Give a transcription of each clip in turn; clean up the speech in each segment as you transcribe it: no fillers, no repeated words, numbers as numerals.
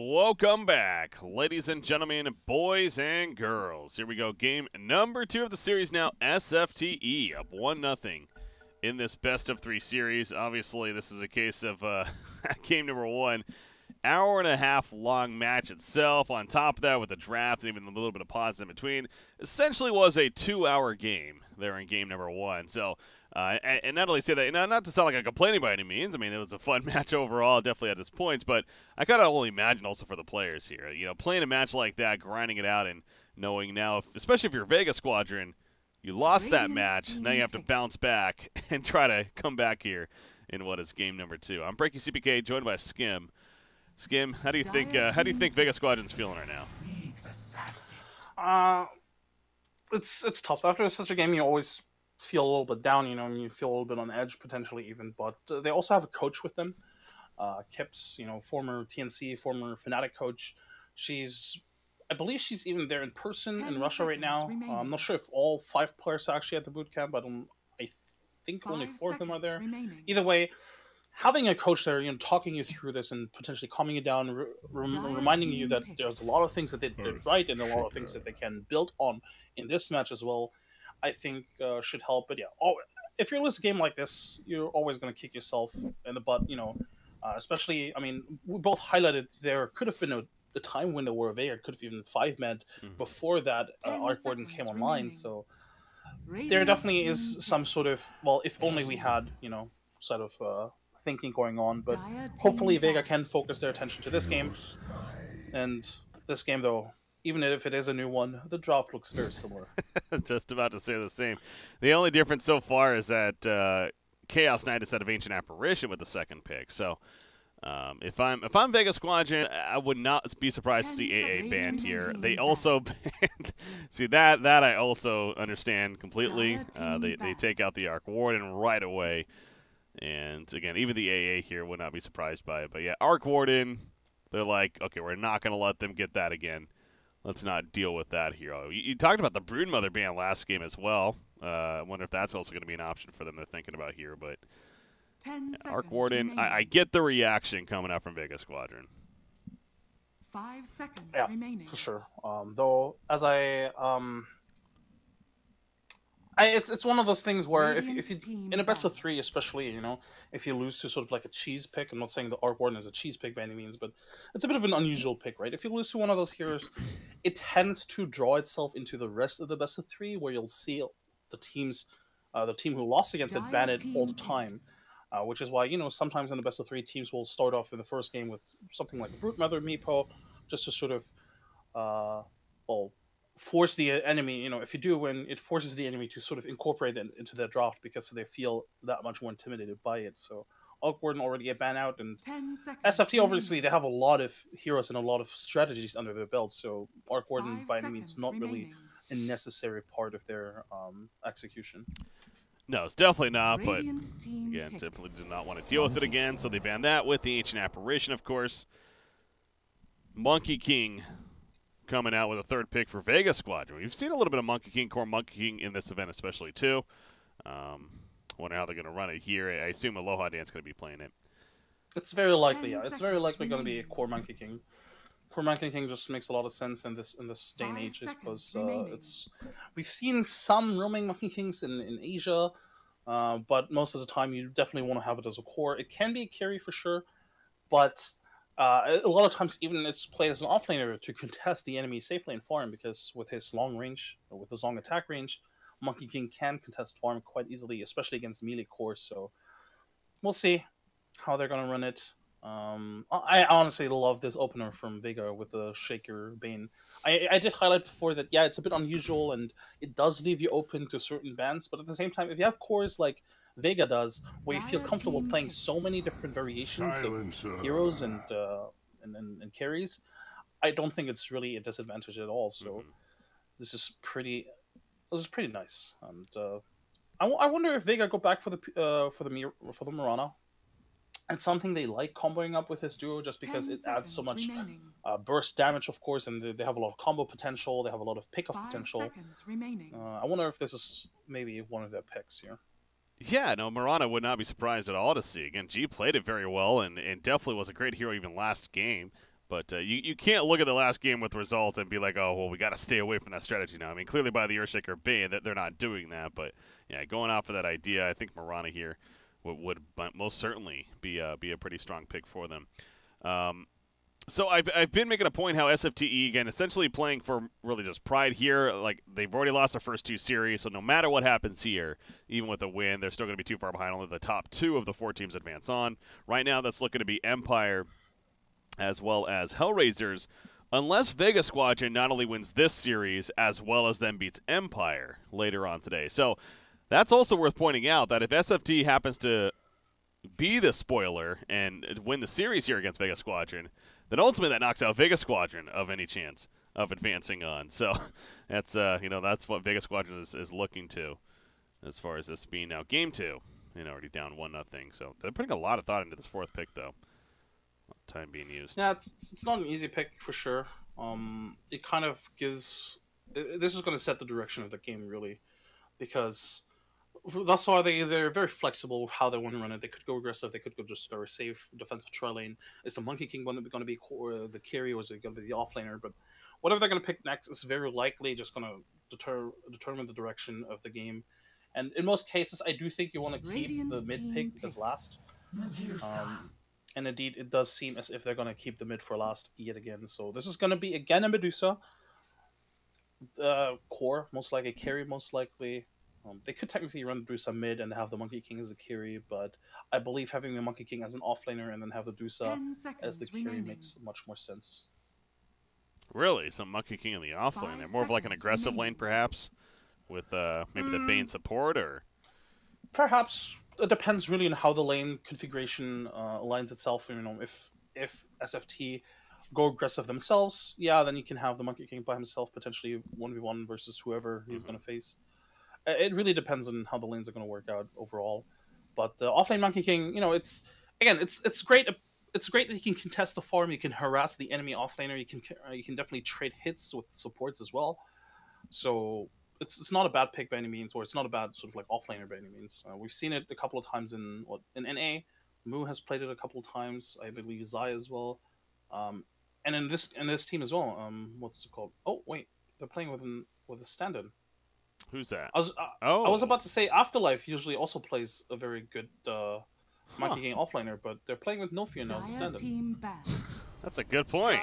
welcome back, ladies and gentlemen, boys and girls. Here we go, game number 2 of the series now, SFTe, up 1-0 in this best-of-3 series. Obviously, this is a case of game number 1, hour-and-a-half long match itself. On top of that, with the draft and even a little bit of pause in between, essentially was a 2-hour game there in game number 1. So, and not only say that, not to sound like I'm complaining by any means. I mean, it was a fun match overall, definitely at its points, but I kind of only imagine also for the players here. You know, playing a match like that, grinding it out, and knowing now, especially if you're Vega Squadron, you lost that match. Now you have to bounce back and try to come back here in what is game number 2. I'm BreakyCPK, joined by Skim. Skim, how do you think Vega Squadron's feeling right now? It's tough. After such a game, you always feel a little bit down, and you feel a little bit on edge potentially even. But they also have a coach with them, Kips, former TNC, former Fnatic coach. I believe she's even there in person in Russia right now. I'm not sure if all 5 players are actually at the boot camp. I think only 4 of them are there. Either way, having a coach there, talking you through this and potentially calming you down, reminding you that there's a lot of things that they did right and a lot of things that they can build on in this match as well, I think should help. But yeah, if you lose a game like this, you're always going to kick yourself in the butt, especially, I mean, we both highlighted there could have been a time window where Vega could have even 5-med before that Arc Warden came online. So there definitely is some sort of, well, if only we had, sort of thinking going on, but hopefully Vega can focus their attention to this game. And this game, though, even if it is a new one, the draft looks very similar. Just about to say the same. The only difference so far is that Chaos Knight instead of Ancient Apparition with the 2nd pick. So if I'm Vega Squadron, I would not be surprised to see AA banned here. They also banned. See that I also understand completely. They take out the Arc Warden right away. And again, even the AA here would not be surprised by it. But yeah, Arc Warden, they're like, okay, we're not going to let them get that again. Let's not deal with that here. You talked about the Broodmother ban last game as well. I wonder if that's also going to be an option for them they're thinking about here. But yeah, Arc Warden, I get the reaction coming out from Vega Squadron. 5 seconds remaining. For sure. Though, as it's one of those things where if you in a best of 3 especially, if you lose to sort of like a cheese pick, I'm not saying the Arc Warden is a cheese pick by any means, but it's a bit of an unusual pick, right? If you lose to one of those heroes, it tends to draw itself into the rest of the best of 3, where you'll see the team who lost against it ban it all the time, which is why sometimes in the best of 3 teams will start off in the first game with something like a Broodmother Meepo, just to sort of force the enemy, if you do win, it forces the enemy to sort of incorporate it into their draft because they feel that much more intimidated by it. So Arc Warden already get banned out, and SFT obviously they have a lot of heroes and a lot of strategies under their belt, so Arc Warden by any means not really a necessary part of their execution. No, it's definitely not, but again, definitely did not want to deal with it again, so they banned that with the Ancient Apparition, of course. Monkey King coming out with a 3rd pick for Vega Squadron. We've seen a little bit of Monkey King, core Monkey King in this event especially too. Wonder how they're going to run it here. I assume Aloha Dan's going to be playing it. It's very likely, yeah. It's very likely going to be a core Monkey King. Core Monkey King just makes a lot of sense in this day and age, because we've seen some roaming Monkey Kings in Asia, but most of the time you definitely want to have it as a core. It can be a carry for sure, but a lot of times even it's played as an offlaner to contest the enemy safe lane farm, because with his long range, or with his long attack range, Monkey King can contest farm quite easily, especially against melee cores. So we'll see how they're going to run it. I honestly love this opener from Vega with the Shaker Bane. I did highlight before that, yeah, it's a bit unusual and it does leave you open to certain bans, but at the same time, if you have cores like Vega does, where you feel comfortable playing so many different variations of heroes and carries, I don't think it's really a disadvantage at all. So this is pretty nice. And I wonder if Vega go back for the Mirana. It's something they like comboing up with his duo, just because it adds so much burst damage, of course, and they have a lot of combo potential. They have a lot of pick-off potential. I wonder if this is maybe one of their picks here. Yeah, no, Mirana would not be surprised at all to see. Again, G played it very well and definitely was a great hero even last game. But you can't look at the last game with results and be like, oh, well, we got to stay away from that strategy now. I mean, clearly by the Earthshaker ban that they're not doing that. But, yeah, going off of that idea, I think Mirana here would most certainly be a pretty strong pick for them. So I've been making a point how SFTe, again, essentially playing for really just pride here. Like, they've already lost the first 2 series, so no matter what happens here, even with a win, they're still going to be too far behind. Only the top 2 of the 4 teams advance on. Right now, that's looking to be Empire as well as Hellraisers, unless Vega Squadron not only wins this series, as well as then beats Empire later on today. So that's also worth pointing out that if SFT happens to be the spoiler and win the series here against Vega Squadron, then ultimately that knocks out Vega Squadron of any chance of advancing on. So that's that's what Vega Squadron is looking to as far as this being now game 2. Already down 1-0. So they're putting a lot of thought into this 4th pick, though. Time being used. Yeah, it's not an easy pick for sure. It kind of gives. This is going to set the direction of the game, really, because thus far they're very flexible with how they want to run it. They could go aggressive. They could go just very safe defensive tri lane. Is the Monkey King going to be the carry, or is it going to be the offlaner? But whatever they're going to pick next is very likely just going to determine the direction of the game. And in most cases, I do think you want to keep the mid pick as last. And indeed, it does seem as if they're going to keep the mid for last yet again. So this is going to be, again, a Medusa. Core, most likely. Carry, most likely. They could technically run Medusa mid and have the Monkey King as a carry, but I believe having the Monkey King as an offlaner and then have the Medusa as the carry makes much more sense. Really? So Monkey King in the offlane there. More of like an aggressive lane, perhaps? With maybe the Bane support, or... Perhaps it depends really on how the lane configuration aligns itself. If SFT go aggressive themselves, yeah, then you can have the Monkey King by himself, potentially 1v1 versus whoever he's going to face. It really depends on how the lanes are going to work out overall. But offlane Monkey King, it's great. It's great that you can contest the farm. You can harass the enemy offlaner. You can definitely trade hits with supports as well. So. It's not a bad pick by any means, or it's not a bad sort of like offlaner by any means. We've seen it a couple of times in NA. Mu has played it a couple of times. I believe Zai as well, and in this team as well. What's it called? Oh wait, they're playing with a stand-in. Who's that? I was about to say Afterlife usually also plays a very good Monkey King offlaner, but they're playing with Nofia now as a stand-in. That's a good point.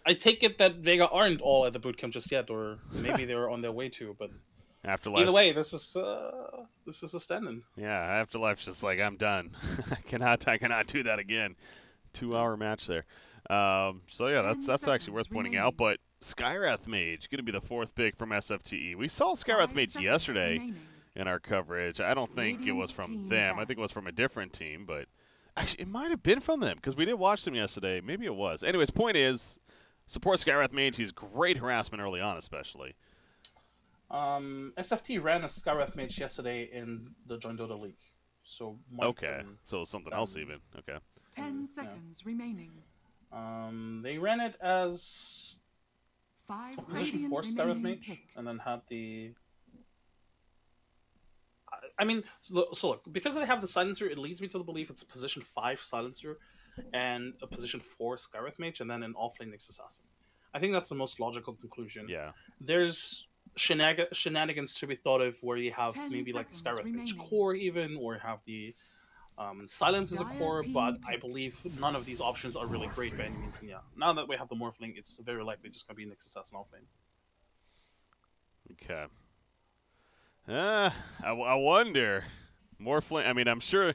I take it that Vega aren't all at the bootcamp just yet, or maybe they're on their way to. But Afterlife. Either way, this is a stand-in. Yeah, Afterlife's just like, I'm done. I cannot do that again. 2-hour match there. So yeah, that's actually worth pointing out. But Skywrath Mage going to be the 4th pick from SFTe. We saw Skywrath Mage yesterday in our coverage. I don't think it was from them. I think it was from a different team, but actually it might have been from them because we did watch them yesterday. Maybe it was. Anyways, point is, support Skywrath Mage. He's great harassment early on, especially. SFT ran a Skywrath Mage yesterday in the Join Dota League. So okay, so something else even. Okay. 10 seconds remaining. They ran it as 5 position 4 Skywrath Mage, and then had the. I mean, so look, because they have the silencer, it leads me to the belief it's position 5 silencer, and a position 4 Skywrath Mage, and then an offlane Nyx Assassin. I think that's the most logical conclusion. Yeah. There's shenanigans to be thought of where you have maybe like Skywrath Mage core even, or have the silence as a core, but I believe none of these options are really great by any means. And yeah, now that we have the Morphling, it's very likely just going to be Nyx Assassin offlane. Okay. I wonder. Morphling, I mean, I'm sure...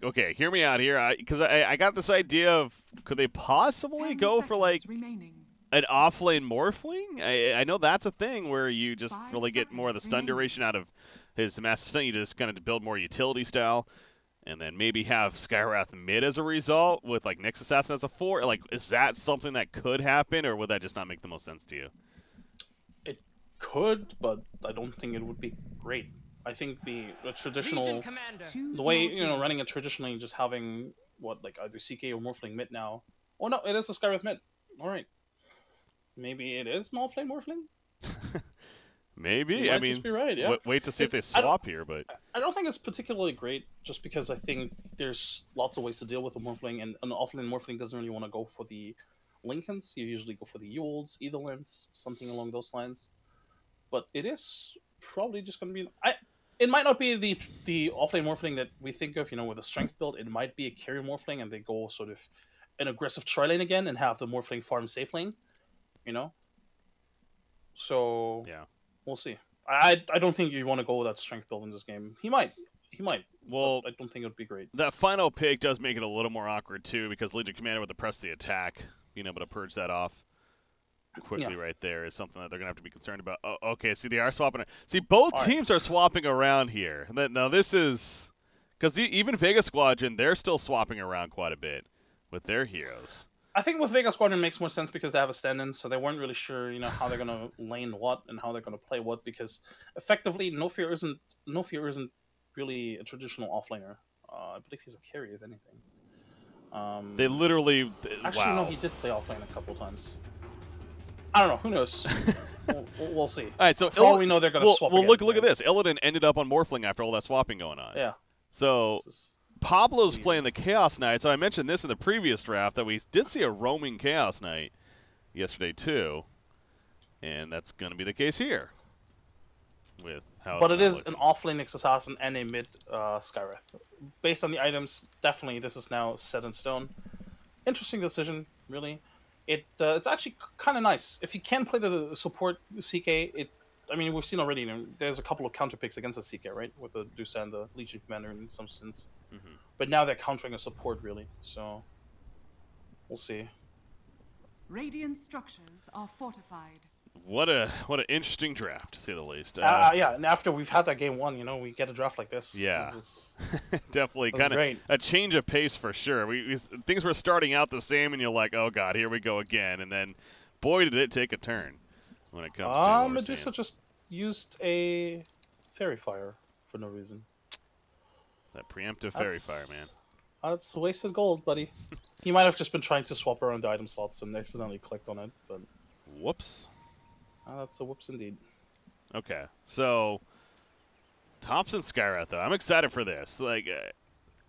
Okay, hear me out here, because I got this idea of, could they possibly go for like an offlane Morphling? I know that's a thing where you just really get more of the stun duration out of his massive stun. You just kind of build more utility style, and then maybe have Skywrath mid as a result with like Nyx Assassin as a 4. Like, is that something that could happen, or would that just not make the most sense to you? It could, but I don't think it would be great. I think the traditional, the way, running it traditionally, just having, either CK or Morphling mid now. Oh no, it is a Skywrath mid. Alright. Maybe it is an offlane Morphling? Maybe. You I might mean, just be right, yeah. wait to see if they swap here, but I don't think it's particularly great, just because I think there's lots of ways to deal with the Morphling, and an offlane Morphling doesn't really want to go for the Lincolns. You usually go for the Yules, Etherlands, something along those lines. But it is probably just going to be... It might not be the offlane Morphling that we think of, with a strength build. It might be a carry Morphling, and they go sort of an aggressive tri-lane again and have the Morphling farm safe lane, So... yeah. We'll see. I don't think you want to go with that strength build in this game. He might. Well, I don't think it would be great. That final pick does make it a little more awkward, too, because Legion Commander with the press the attack, being able to purge that off quickly right there is something that they're going to have to be concerned about. Oh, okay, see, they are swapping. See, both teams are swapping around here. Now, this is... Because even Vega Squadron, they're still swapping around quite a bit with their heroes. I think with Vega Squadron it makes more sense because they have a stand-in, so they weren't really sure, how they're going to lane what and how they're going to play what, because effectively No Fear isn't really a traditional offlaner. I believe he's a carry, if anything. They literally... Actually, no, he did play offlane a couple times. I don't know. Who knows? we'll see. All right, so for all we know, they're going to swap. Well, look at this. Illidan ended up on Morphling after all that swapping going on. Yeah. So Pablo's playing the Chaos Knight. So I mentioned this in the previous draft that we did see a roaming Chaos Knight yesterday too, and that's going to be the case here. With how. But it is an offlane Nyx Assassin and a mid Skywrath. Based on the items, definitely this is now set in stone. Interesting decision, really. It's actually kind of nice if you can play the support CK. I mean, we've seen already. There's a couple of counter picks against the CK, right, with the Dusa and the Legion Commander in some sense. But now they're countering a support, really. So we'll see. Radiant structures are fortified. What an interesting draft, to say the least. Yeah, and after we've had that game one, we get a draft like this. Yeah, definitely kind of a change of pace for sure. Things were starting out the same, and you're like, oh god, here we go again, and then boy did it take a turn when it comes to Medusa just used a Fairy Fire for no reason. That preemptive Fairy Fire, man. That's wasted gold, buddy. He might have just been trying to swap around the item slots and accidentally clicked on it, but whoops. That's a whoops indeed. Okay, so Thompson Skyrath, though. I'm excited for this. Like,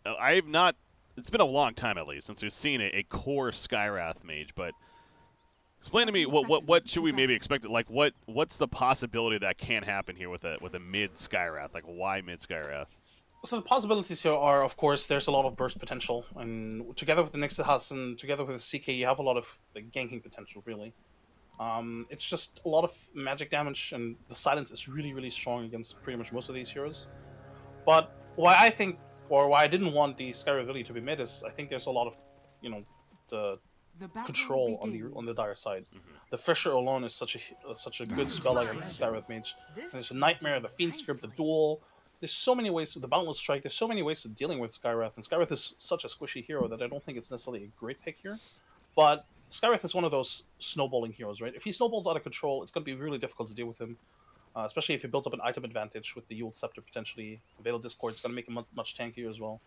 I've not. It's been a long time at least since we've seen a core Skyrath mage. But explain to me what should we maybe expect? Like, what's the possibility that can happen here with a mid Skyrath? Like, why mid Skyrath? So the possibilities here are, of course, there's a lot of burst potential, and together with the Nyx Assassin, together with the CK, you have a lot of ganking potential, really. It's just a lot of magic damage, and the silence is really, really strong against pretty much most of these heroes. But why I didn't want the Skyrath really to be mid is I think there's a lot of, the control on the dire side. The Fisher alone is such a good spell against the Skyrath mage. And there's a Nightmare, the Fiend Script, the Duel. There's so many ways to the Boundless Strike. There's so many ways to dealing with Skyrath, and Skyrath is such a squishy hero that I don't think it's necessarily a great pick here. But Skyrath is one of those snowballing heroes, right? If he snowballs out of control, it's going to be really difficult to deal with him, especially if he builds up an item advantage with the Yule Scepter potentially. Veil of Discord is going to make him much tankier as well.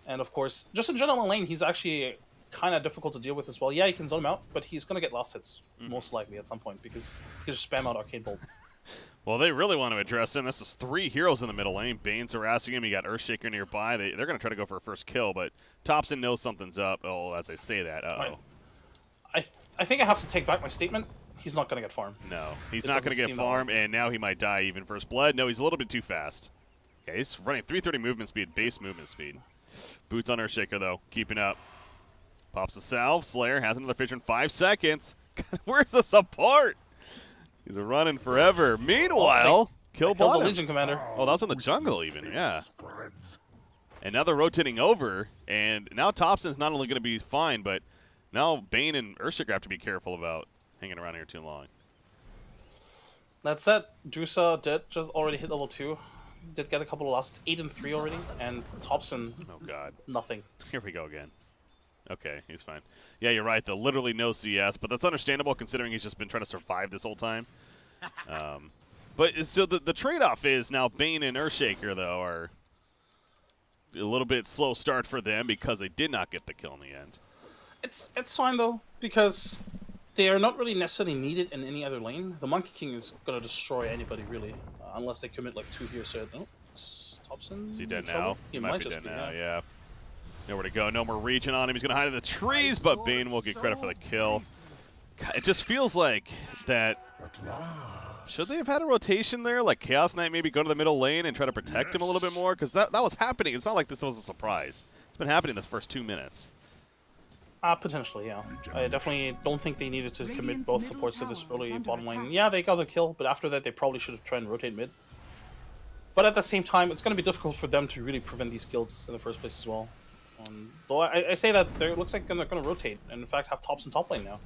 And of course, just in general in lane, he's actually kind of difficult to deal with as well. Yeah, you can zone him out, but he's going to get last hits, most likely at some point, because he can just spam out Arcane Bolt. Well, they really want to address him. This is 3 heroes in the middle lane. Bane's harassing him. You got Earthshaker nearby. They're going to try to go for a first kill, but Thompson knows something's up. Oh, as I say that, uh-oh. I think I have to take back my statement. He's not going to get farmed. No, he's not going to get farmed, and now he might die even first blood. No, he's a little bit too fast. Yeah, he's running 330 movement speed, base movement speed. Boots on Earthshaker, though, keeping up. Pops the salve. Slayer has another Fisher in 5 seconds. Where's the support? He's running forever. Meanwhile, kill the Legion Commander. Oh, that was in the jungle even, yeah. And now they're rotating over, and now Thompson's not only going to be fine, but now Bane and Earthshaker have to be careful about hanging around here too long. That's it. Drusa did just already hit level 2. Did get a couple of lasts, 8 and 3 already, and Thompson, oh god, nothing. Here we go again. Okay, he's fine. Yeah, you're right, though. Literally no CS, but that's understandable considering he's just been trying to survive this whole time. But so the trade-off is now Bane and Earthshaker, though, are a little bit slow start for them because they did not get the kill in the end. It's fine, though, because They are not really necessarily needed in any other lane. The Monkey King is going to destroy anybody, really, unless they commit like 2 here. So, oh, Thompson. Is he dead now? He might be dead now, yeah. Nowhere to go. No more region on him. He's going to hide in the trees, but Bane will get credit for the kill. God, it just feels like that. Should they have had a rotation there? Like Chaos Knight maybe go to the middle lane and try to protect him a little bit more? Because that was happening. It's not like this was a surprise. It's been happening this first 2 minutes. Potentially, yeah. I definitely don't think they needed to commit both supports to this early bottom lane. Yeah, they got the kill, but after that they probably should have tried and rotate mid. But at the same time, it's going to be difficult for them to really prevent these kills in the first place as well. Though I say that it looks like they're going to rotate, and in fact have Tops in top lane now.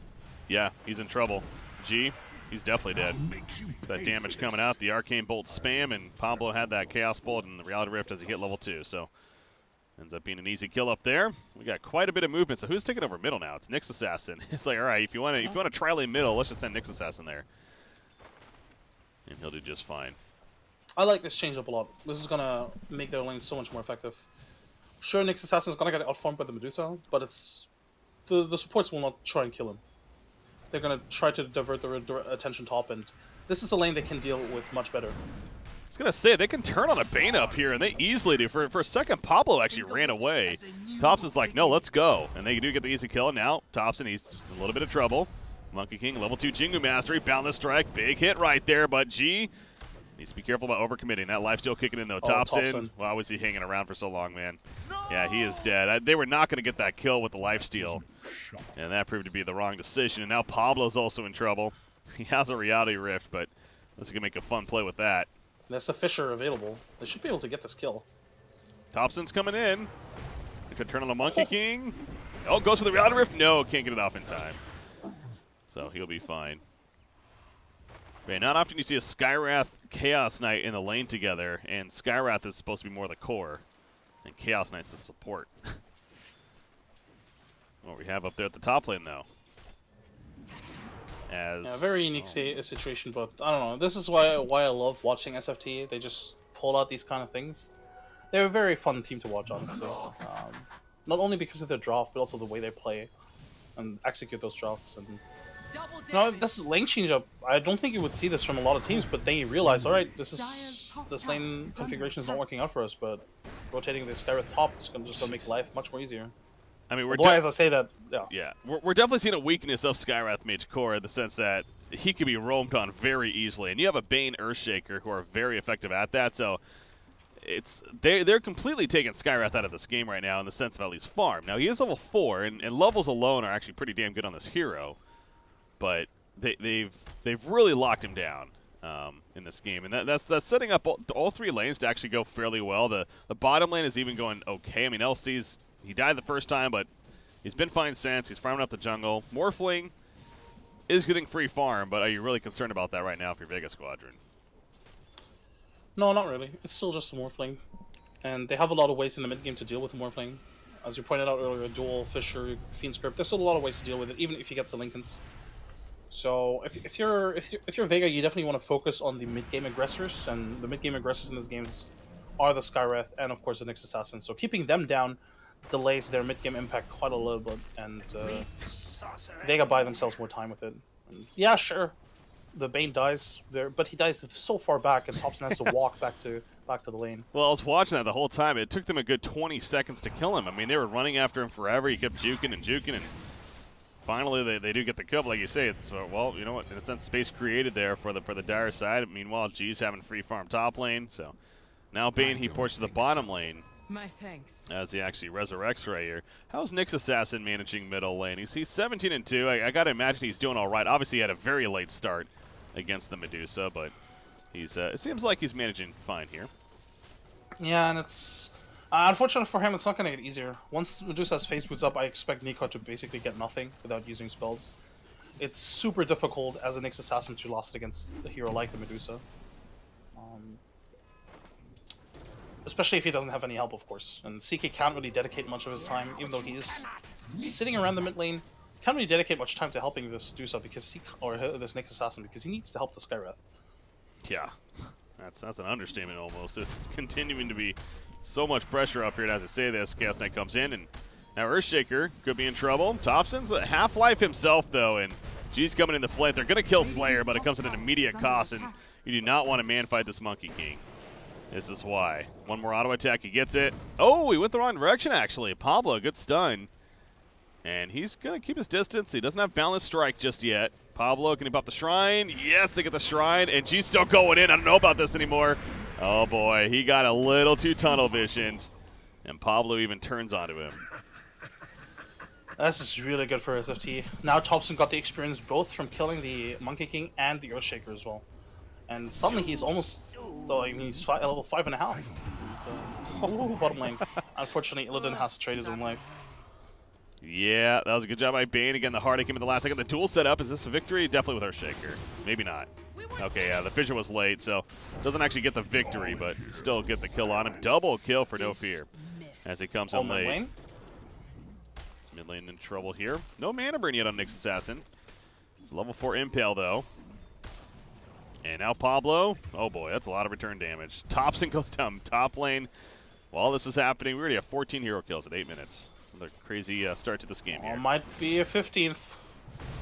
Yeah, he's in trouble. G, he's definitely dead. That damage coming out, the Arcane Bolt spam, and Pablo had that Chaos Bolt and the Reality Rift as he hit level 2, so ends up being an easy kill up there. We got quite a bit of movement. So who's taking over middle now? It's Nyx Assassin. It's like, all right, if you want to try lane middle, let's just send Nyx Assassin there, and he'll do just fine. I like this change up a lot. This is gonna make their lane so much more effective. Sure, Nyx Assassin is gonna get outfarmed by the Medusa, but it's the supports will not try and kill him. They're gonna try to divert their attention top, and this is a lane they can deal with much better. I was going to say, they can turn on a Bane up here, and they easily do. For a second, Pablo actually ran away. Thompson's like, no, let's go. And they do get the easy kill. Now, Thompson, he's in a little bit of trouble. Monkey King, level 2 Jingu Mastery, boundless strike. Big hit right there, but G needs to be careful about overcommitting. That lifesteal kicking in, though. Thompson. Why was he hanging around for so long, man? Yeah, he is dead. They were not going to get that kill with the lifesteal, and that proved to be the wrong decision. And now Pablo's also in trouble. He has a Reality Rift, but let's make a fun play with that. There's the Fisher available. They should be able to get this kill. Thompson's coming in. They could turn on the Monkey King. Oh, goes for the Reality Rift. No, can't get it off in time. So he'll be fine. Okay, not often you see a Skywrath Chaos Knight in the lane together, and Skywrath is supposed to be more the core, and Chaos Knight's the support. What we have up there at the top lane, though. Yeah, very unique situation, but I don't know. This is why I love watching SFT. They just pull out these kind of things. They're a very fun team to watch, honestly. Not only because of their draft, but also the way they play and execute those drafts. And this lane change-up, I don't think you would see this from a lot of teams, but then you realize, all right, this lane configuration is not working out for us, but rotating the Skywrath top is just going to make life much more easier. I mean, as I say that, yeah, we're definitely seeing a weakness of Skywrath Mage Core in the sense that he can be roamed on very easily, and you have a Bane Earthshaker who are very effective at that. So they're completely taking Skywrath out of this game right now in the sense of at least farm. Now he is level 4, and levels alone are actually pretty damn good on this hero, but they've really locked him down in this game, and that's setting up all 3 lanes to actually go fairly well. The bottom lane is even going okay. I mean, LC's. He died the first time, but he's been fine since. He's farming up the jungle. Morphling is getting free farm, but are you really concerned about that right now for your Vega Squadron? No, not really. It's still just a Morphling. And they have a lot of ways in the mid-game to deal with the Morphling. As you pointed out earlier, Duel, Fisher, Fiend Script, there's still a lot of ways to deal with it, even if he gets the Lincolns. So if you're Vega, you definitely want to focus on the mid-game aggressors, and the mid-game aggressors in this game are the Skywrath and, of course, the Nyx Assassin. So keeping them down delays their mid-game impact quite a little bit, and Vega buy themselves more time with it. And yeah, sure, the Bane dies there, but he dies so far back, and Thompson has to walk back to the lane. Well, I was watching that the whole time. It took them a good 20 seconds to kill him. I mean, they were running after him forever. He kept juking and juking, and finally they do get the kill. But like you say, it's well, you know what? In a sense, space created there for the dire side. Meanwhile, G's having free farm top lane. So now Bane he ports to the bottom lane. My thanks. As he actually resurrects right here. How's Nyx Assassin managing middle lane? He's 17-2. I gotta imagine he's doing all right. Obviously, he had a very late start against the Medusa, but he's it seems like he's managing fine here. Yeah, and it's unfortunate for him. It's not gonna get easier. Once Medusa's face boots up, I expect Nico to basically get nothing without using spells. It's super difficult as a Nyx Assassin to last against a hero like the Medusa. Especially if he doesn't have any help, of course. And CK can't really dedicate much of his time, even though he's sitting around the mid lane. Can't really dedicate much time to helping this Medusa because this Nyx Assassin because he needs to help the Skywrath. Yeah, that's an understatement almost. It's continuing to be so much pressure up here. And as I say this, Chaos Knight comes in, and now Earthshaker could be in trouble. Thompson's a Half-Life himself, though, and G's coming in the flank. They're going to kill Slayer, but it comes at an immediate cost, and you do not want to man-fight this Monkey King. This is why. One more auto attack. He gets it. Oh, he went the wrong direction, actually. Pablo, good stun. And he's going to keep his distance. He doesn't have Balanced Strike just yet. Pablo, can he pop the Shrine? Yes, they get the Shrine, and G's still going in. I don't know about this anymore. Oh, boy. He got a little too tunnel visioned, and Pablo even turns onto him. This is really good for SFT. Now Thompson got the experience both from killing the Monkey King and the Earthshaker as well. And suddenly he's almost, I mean, he's level 5.5. Bottom lane. Unfortunately, Illidan has to trade his own life. Yeah, that was a good job by Bane. Again, the heartache came in the last second. The duel set up. Is this a victory? Definitely with Earthshaker. Maybe not. Okay, yeah, the fissure was late, so doesn't actually get the victory, but still get the kill on him. Double kill for No Fear as he comes in late. Mid lane in trouble here. No mana burn yet on Nyx Assassin. It's level 4 Impale, though. And now Pablo. Oh, boy, that's a lot of return damage. Thompson goes down top lane. While this is happening, we already have 14 hero kills at 8 minutes. Another crazy start to this game here. Might be a 15th.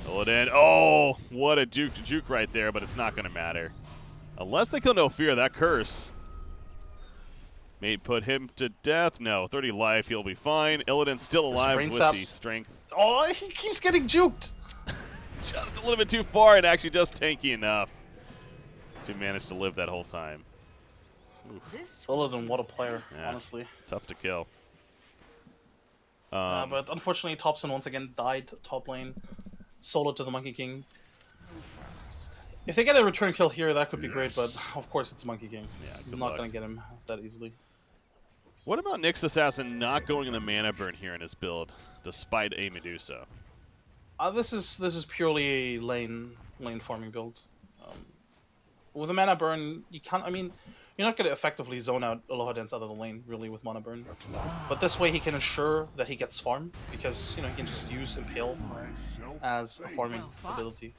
Illidan. Oh, what a juke to juke right there, but it's not going to matter. Unless they kill No Fear, that curse may put him to death. No, 30 life, he'll be fine. Illidan's still alive with the strength. Oh, he keeps getting juked. Just a little bit too far and actually just tanky enough to manage to live that whole time. Illidan, what a player, honestly. Tough to kill. But unfortunately, Thompson once again died top lane. Solo to the Monkey King. If they get a return kill here, that could be great, but of course it's Monkey King. Yeah, I'm not going to get him that easily. What about Nyx Assassin not going in the mana burn here in his build, despite a Medusa? This is purely a lane farming build. With a mana burn, you can't. I mean, you're not going to effectively zone out Aloha Dance out of the lane really with mana burn. But this way he can ensure that he gets farm because he can just use Impale as a farming ability.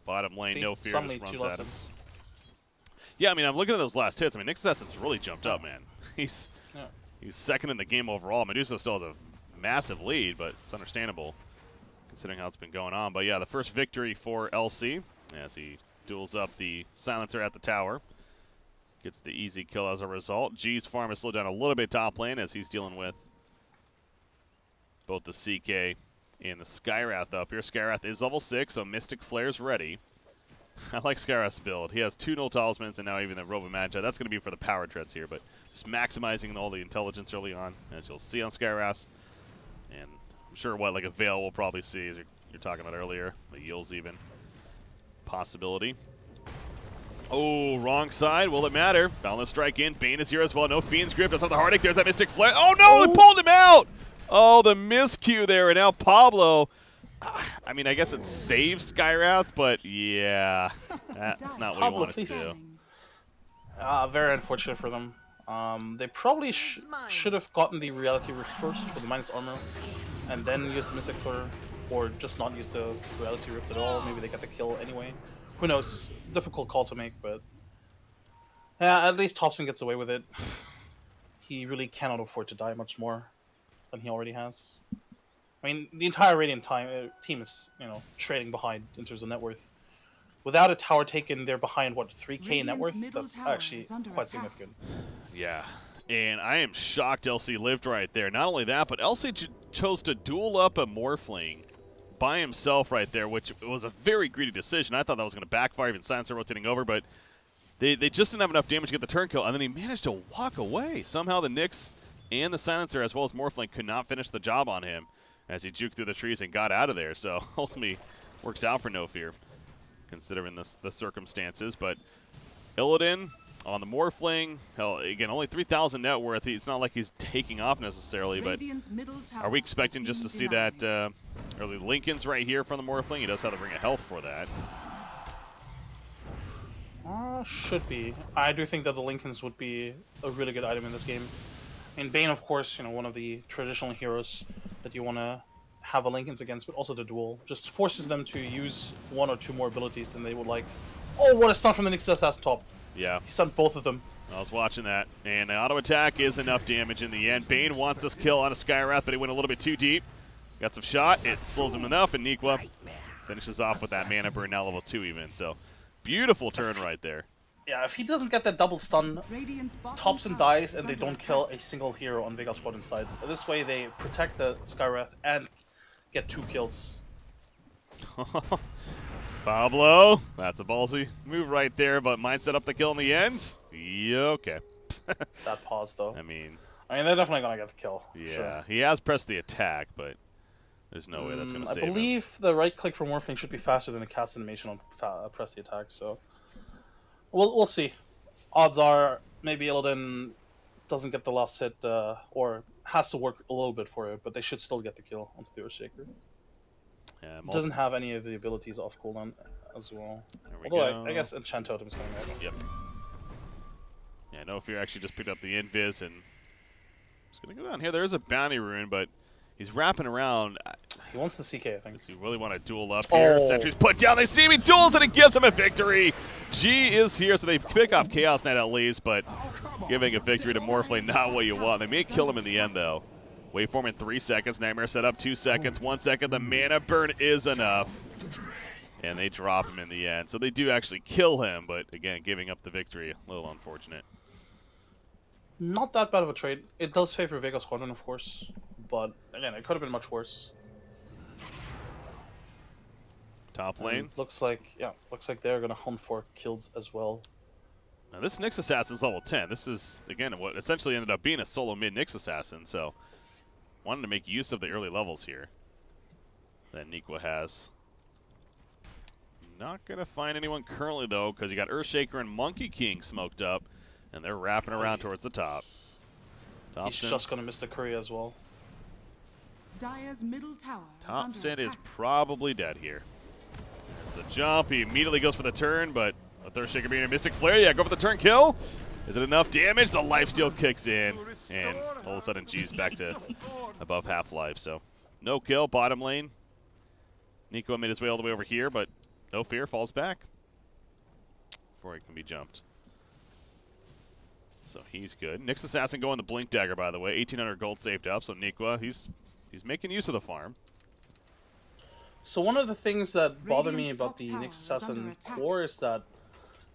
Bottom lane, No Fear suddenly just 2 runs at him. lessons. Yeah, I mean, I'm looking at those last hits. I mean, Nyx Assassin's really jumped up, man. He's second in the game overall. Medusa still has a massive lead, but it's understandable considering how it's been going on. But yeah, the first victory for LC as he duels up the Silencer at the tower. Gets the easy kill as a result. G's farm has slowed down a little bit top lane as he's dealing with both the CK and the Skywrath up here. Skywrath is level 6, so Mystic Flare's ready. I like Skywrath's build. He has 2 null talismans and now even the Robe of Magi. That's going to be for the power treads here, but just maximizing all the intelligence early on, as you'll see on Skywrath. And I'm sure like a Veil we'll probably see, as you're talking about earlier. The Yields even. Possibility. Oh, wrong side. Will it matter? Balance strike in. Bane is here as well. No Fiend's Grip. Doesn't have the Heartache. There's that Mystic Flare. Oh, no! They pulled him out! Oh, the miscue there. And now Pablo. I mean, I guess it saves Skywrath, but yeah. That's not what Pablo, he wanted to do. Very unfortunate for them. They probably should have gotten the Reality Rift first for the minus armor, and then used the Mystic Flare, or just not use the Reality Rift at all. Maybe they got the kill anyway. Who knows? Difficult call to make, but yeah, at least Thompson gets away with it. He really cannot afford to die much more than he already has. I mean, the entire Radiant team is, trading behind in terms of net worth. Without a tower taken, they're behind, what, 3k net worth? That's actually quite significant. Yeah, and I am shocked LC lived right there. Not only that, but LC chose to duel up a Morphling by himself right there, which was a very greedy decision. I thought that was going to backfire, even Silencer rotating over, but they just didn't have enough damage to get the turn kill, and then he managed to walk away. Somehow the Nyx and the Silencer, as well as Morphling, could not finish the job on him as he juked through the trees and got out of there. So ultimately works out for No Fear, considering the circumstances. But Illidan on the Morphling, hell, again, only 3,000 net worth. It's not like he's taking off necessarily, but are we expecting just to see that early Lincoln's right here from the Morphling? He does have to bring a health for that. Should be. I do think that the Lincolns would be a really good item in this game. And Bane, of course, one of the traditional heroes that you want to have a Lincolns against, but also the duel. Just forces them to use 1 or 2 more abilities than they would like. Oh, what a stun from the Nyx Assassin top. Yeah. He stunned both of them. I was watching that. And the auto attack is enough damage in the end. Bane wants this kill on a Skywrath, but he went a little bit too deep. Got some shot. It slows him enough, and Nikwa finishes off with that mana burn, now level 2 even. So, beautiful turn right there. Yeah, if he doesn't get that double stun, Thompson dies and they don't kill a single hero on Vega Squadron side. This way they protect the Skywrath and get 2 kills. Pablo, that's a ballsy move right there, but might set up the kill in the end. Yeah, okay. That pause, though. I mean, they're definitely going to get the kill. Yeah, sure. He has pressed the attack, but there's no way that's going to save him. I believe the right click for Morphling should be faster than the cast animation on press the attack, so we'll see. Odds are maybe Illidan doesn't get the last hit, or has to work a little bit for it, but they should still get the kill onto the Earthshaker. Yeah, doesn't have any of the abilities off cooldown as well. Although I guess Enchant Totem is coming out. Yep. Yeah, no fear actually just picked up the Invis, and he's going to go down here. There is a bounty rune, but he's wrapping around. He wants the CK, I think. Does he really want to duel up here? Sentry's put down. They see me duels, and it gives him a victory. G is here, so they pick off Chaos Knight at least, but giving a victory to Morphling, not what you want. They may kill him in the end, though. Waveform in 3 seconds. Nightmare set up 2 seconds. 1 second. The mana burn is enough. And they drop him in the end. So they do actually kill him, but again, giving up the victory. A little unfortunate. Not that bad of a trade. It does favor Vega Squadron, of course. But again, it could have been much worse. Top lane. And looks like they're gonna hunt for kills as well. Now this Nyx Assassin's level 10. This is again what essentially ended up being a solo mid Nyx Assassin, so wanted to make use of the early levels here that Nikwa has. Not gonna find anyone currently though, because you got Earthshaker and Monkey King smoked up, and they're wrapping around towards the top. Thompson. He's just gonna miss the courier as well. Dire's middle tower Thompson is probably dead here. There's the jump. He immediately goes for the turn, but with Earthshaker being a Mystic Flare, yeah, go for the turn kill. Is it enough damage? The lifesteal kicks in, and all of a sudden G's back to above half-life. So no kill, bottom lane. Nico made his way all the way over here, but no fear, falls back before he can be jumped. So he's good. Nyx Assassin going the Blink Dagger, by the way. 1,800 gold saved up, so Nikwa, he's making use of the farm. So one of the things that bother me about the Nyx Assassin core is that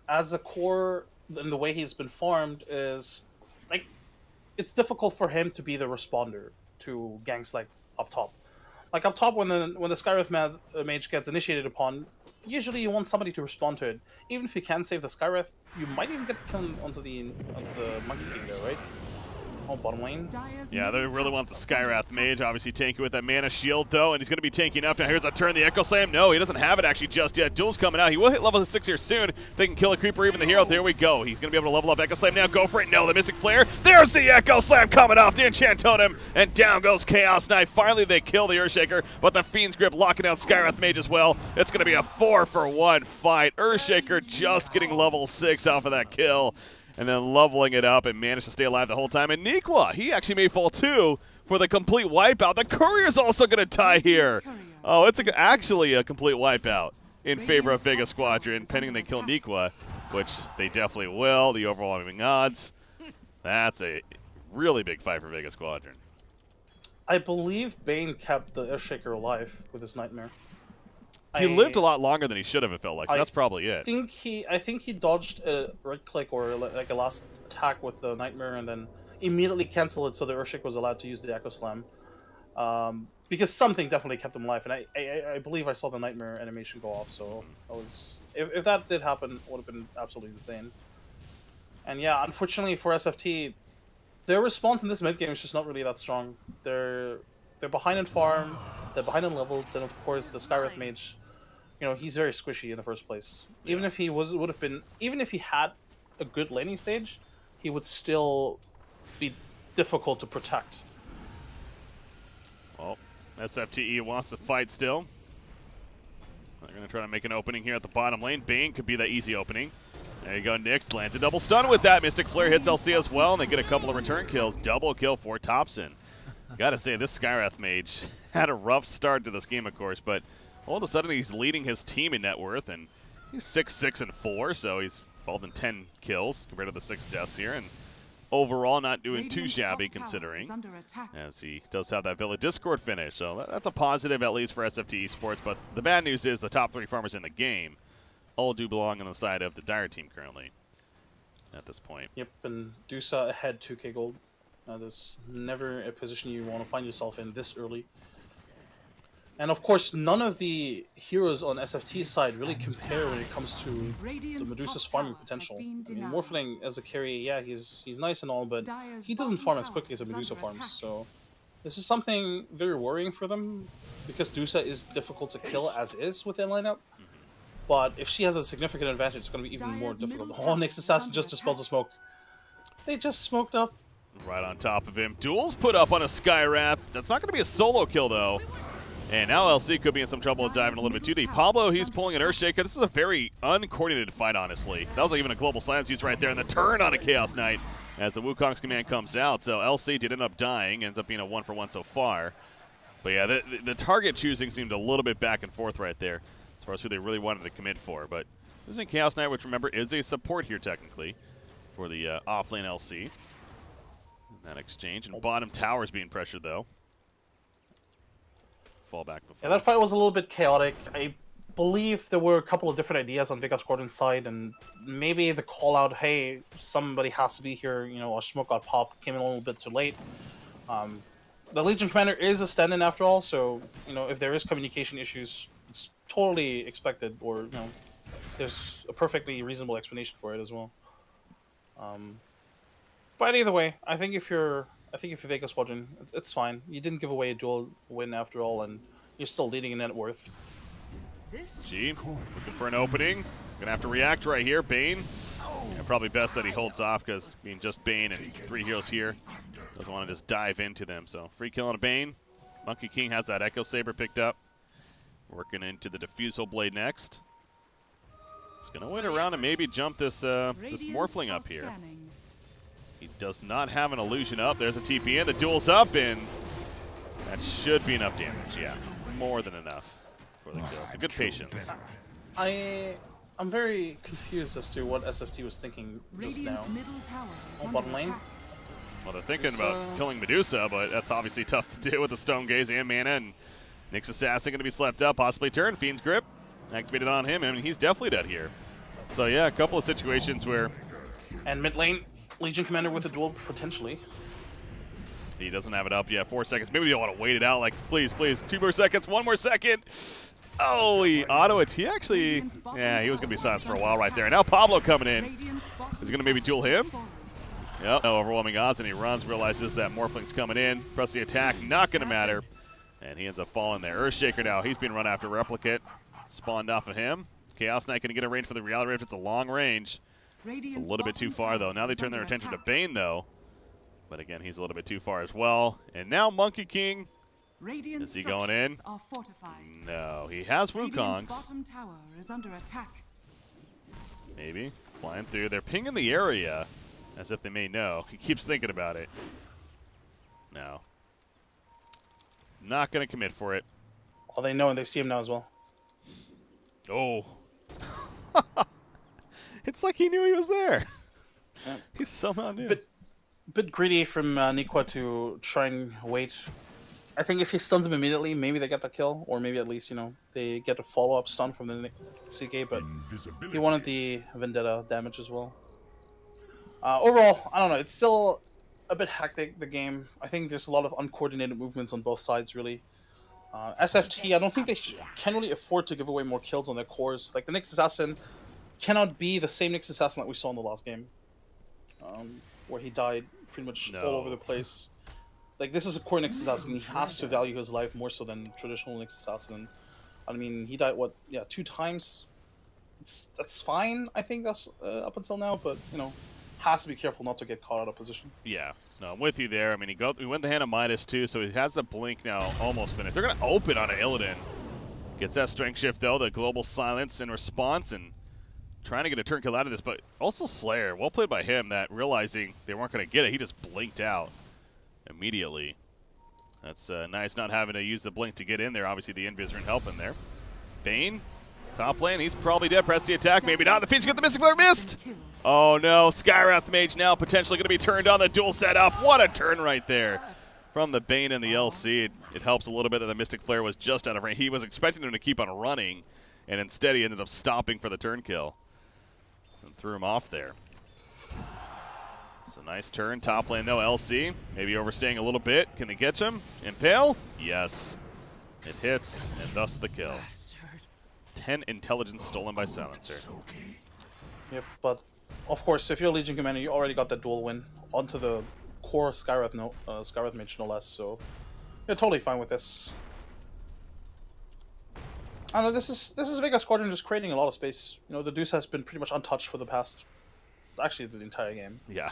as a core, and the way he's been farmed is, like, it's difficult for him to be the responder to ganks like up top. Like up top, when the Skywrath mage gets initiated upon, usually you want somebody to respond to it. Even if you can save the Skywrath, you might even get the kill onto the Monkey King there, right? Oh, bottom lane. Yeah, they really want the Skywrath mage. Obviously tanking with that mana shield, though, and he's going to be tanking up. Now here's a turn, the Echo Slam. No, he doesn't have it actually just yet. Duel's coming out. He will hit level 6 here soon. If they can kill a creeper, even the hero. There we go. He's going to be able to level up Echo Slam now. Go for it. No, the Mystic Flare. There's the Echo Slam coming off the Enchant Totem, and down goes Chaos Knight. Finally, they kill the Earthshaker, but the Fiend's Grip locking down Skywrath mage as well. It's going to be a 4-for-1 fight. Earthshaker just getting level 6 off of that kill, and then leveling it up and managed to stay alive the whole time. And Nikwa, he actually may fall too for the complete wipeout. The courier's also going to die here. Oh, it's actually a complete wipeout in favor of Vega Squadron, pending they kill Nikwa, which they definitely will. The overwhelming odds. That's a really big fight for Vega Squadron. I believe Bane kept the Earthshaker alive with his Nightmare. He lived a lot longer than he should have, it felt like, so that's probably it. I think he dodged a right click or like a last attack with the Nightmare and then immediately canceled it so the Earthshaker was allowed to use the Echo Slam. Because something definitely kept him alive, and I believe I saw the Nightmare animation go off, so I was... If that did happen, it would have been absolutely insane. And yeah, unfortunately for SFT, their response in this mid game is just not really that strong. They're behind in farm, they're behind in levels, and of course the Skywrath mage, you know, he's very squishy in the first place. Even if he even if he had a good laning stage, he would still be difficult to protect. Well, SFTe wants to fight still. They're going to try to make an opening here at the bottom lane. Bane could be that easy opening. There you go, Nyx lands a double stun with that. Mystic Flare hits LC as well, and they get a couple of return kills. Double kill for Thompson. Gotta say, this Skywrath mage had a rough start to this game, of course, but all of a sudden he's leading his team in net worth, and he's 6-6-4, so he's involved in 10 kills compared to the 6 deaths here, and overall not doing too shabby considering, as he does have that Villa Discord finish. So that's a positive at least for SFTe-sports. But the bad news is the top 3 farmers in the game all do belong on the side of the Dire team currently at this point. Yep, and Dusa ahead 2k gold. That's never a position you want to find yourself in this early. And of course, none of the heroes on SFT's side really compare when it comes to the Medusa's farming potential. I mean, Morphling as a carry, yeah, he's nice and all, but he doesn't farm as quickly as a Medusa farms. So this is something very worrying for them, because Dusa is difficult to kill as is with their lineup. But if she has a significant advantage, it's going to be even more difficult. Oh, Nyx Assassin just dispels the smoke. They just smoked up. Right on top of him. Duel's put up on a Skywrath. That's not going to be a solo kill, though. And now LC could be in some trouble diving a little bit too deep. Pablo, he's pulling an Earthshaker. This is a very uncoordinated fight, honestly. That was like even a global silence use right there, and the turn on a Chaos Knight as the Wukong's command comes out. So LC did end up dying, ends up being a 1-for-1 so far. But yeah, the target choosing seemed a little bit back and forth right there as far as who they really wanted to commit for. But using Chaos Knight, which remember is a support here technically for the offlane LC. That exchange, and bottom tower's being pressured though. Fall back before. Yeah, that fight was a little bit chaotic. I believe there were a couple of different ideas on Vega Squadron's side, and maybe the call out, hey, somebody has to be here, you know, or smoke got popped, came in a little bit too late. The Legion Commander is a stand-in after all, so, you know, if there is communication issues, it's totally expected, or, you know, there's a perfectly reasonable explanation for it as well. But either way, I think if you're Vega Squadron, it's fine. You didn't give away a dual win after all, and you're still leading in net worth. G, looking for an opening. Gonna have to react right here. Bane. Yeah, probably best that he holds off, because being just Bane and 3 heroes here, doesn't want to just dive into them. So free kill on a Bane. Monkey King has that Echo Saber picked up. Working into the Diffusal Blade next. He's gonna wait around and maybe jump this this Morphling up here. He does not have an illusion up. There's a TP in. The duel's up, and that should be enough damage. Yeah, more than enough for the kill. So good patience. I'm very confused as to what SFT was thinking just now. On bottom lane. Well, they're thinking about killing Medusa, but that's obviously tough to do with the Stone Gaze and mana. And Nyx Assassin going to be slept up, possibly turn. Fiend's Grip activated on him. I mean, he's definitely dead here. So yeah, a couple of situations where. And mid lane. Legion Commander with a duel, potentially. He doesn't have it up yet. 4 seconds. Maybe you don't want to wait it out. Like, please, please. 2 more seconds. 1 more second. Oh, he auto-it. He actually... Yeah, he was going to be silenced for a while right there. And now Pablo coming in. Is he going to maybe duel him? Yep. No overwhelming odds, and he runs, realizes that Morphling's coming in. Press the attack. Not going to matter. And he ends up falling there. Earthshaker now. He's being run after Replicate. Spawned off of him. Chaos Knight going to get a range for the Reality Rift. It's a long range. It's a little bit too far, though. Now they turn their attention to Bane, though. But again, he's a little bit too far as well. And now Monkey King. Is he going in? No, he has Wukong's. Maybe. Flying through. They're pinging the area as if they may know. He keeps thinking about it. No. Not going to commit for it. Oh, they know and they see him now as well. Oh. It's like he knew he was there. Yeah. He somehow knew. Bit greedy from Nikwa to try and wait. I think if he stuns him immediately, maybe they get the kill, or maybe at least, you know, they get a follow-up stun from the CK, but he wanted the Vendetta damage as well. Overall, I don't know, it's still a bit hectic, the game. I think there's a lot of uncoordinated movements on both sides, really. SFT, I don't think they can really afford to give away more kills on their cores. Like, the Nyx Assassin cannot be the same Nyx Assassin that we saw in the last game, where he died pretty much all over the place. Like, this is a core Nyx Assassin. He has to value his life more so than traditional Nyx Assassin. I mean, he died, what, 2 times? That's fine, I think, that's, up until now, but, you know, has to be careful not to get caught out of position. Yeah, no, I'm with you there. I mean, he went the hand of Midas, too, so he has the blink now almost finished. They're going to open on Illidan. Gets that strength shift, though, the global silence in response, and trying to get a turn kill out of this, but also Slayer. Well played by him, that realizing they weren't going to get it, he just blinked out immediately. That's nice not having to use the blink to get in there. Obviously, the Invis are helping there. Bane Top lane, he's probably dead. Press the attack, maybe not. The Phoenix got the Mystic Flare, missed! Oh no, Skywrath Mage now potentially going to be turned on. The duel set up. What a turn right there from the Bane and the LC. It helps a little bit that the Mystic Flare was just out of range. He was expecting him to keep on running, and instead he ended up stopping for the turn kill and threw him off there. So nice turn. Top lane though, LC. Maybe overstaying a little bit. Can they catch him? Impale? Yes. It hits, and thus the kill. 10 intelligence stolen by Silencer. Yep, but of course, if you're a Legion Commander, you already got that duel win onto the core Skywrath Mage, no less, so you're totally fine with this. I don't know, this is Vega Squadron just creating a lot of space. You know, the Deuce has been pretty much untouched for the past, actually the entire game. Yeah.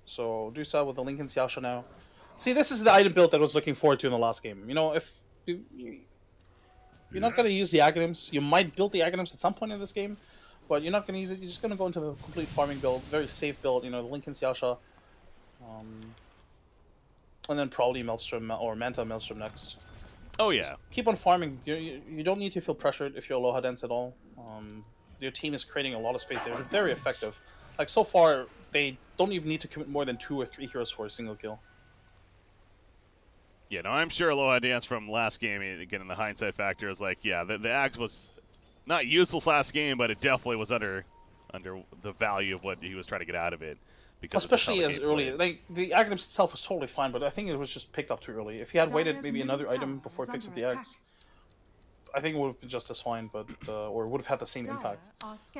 So Deuce with the Lincoln's Yasha now. See, this is the item build that I was looking forward to in the last game. You know, if you're not going to use the Aghanims, you might build the Aghanims at some point in this game, but you're not going to use it. You're just going to go into the complete farming build, very safe build. You know, the Lincoln's Yasha, and then probably Maelstrom or Manta Maelstrom next. Oh yeah. Just keep on farming. You don't need to feel pressured if you're Aloha dense at all. Your team is creating a lot of space. They're very effective. Like so far, they don't even need to commit more than 2 or 3 heroes for a single kill. Yeah, no, I'm sure Aloha Dance from last game, again, in the hindsight factor, is like, yeah, the axe was not useless last game, but it definitely was under the value of what he was trying to get out of it. Because especially as early, like, the Aghanims itself was totally fine, but I think it was just picked up too early. If he had waited maybe another item before he picks up the axe, I think it would have been just as fine, but or would have had the same impact.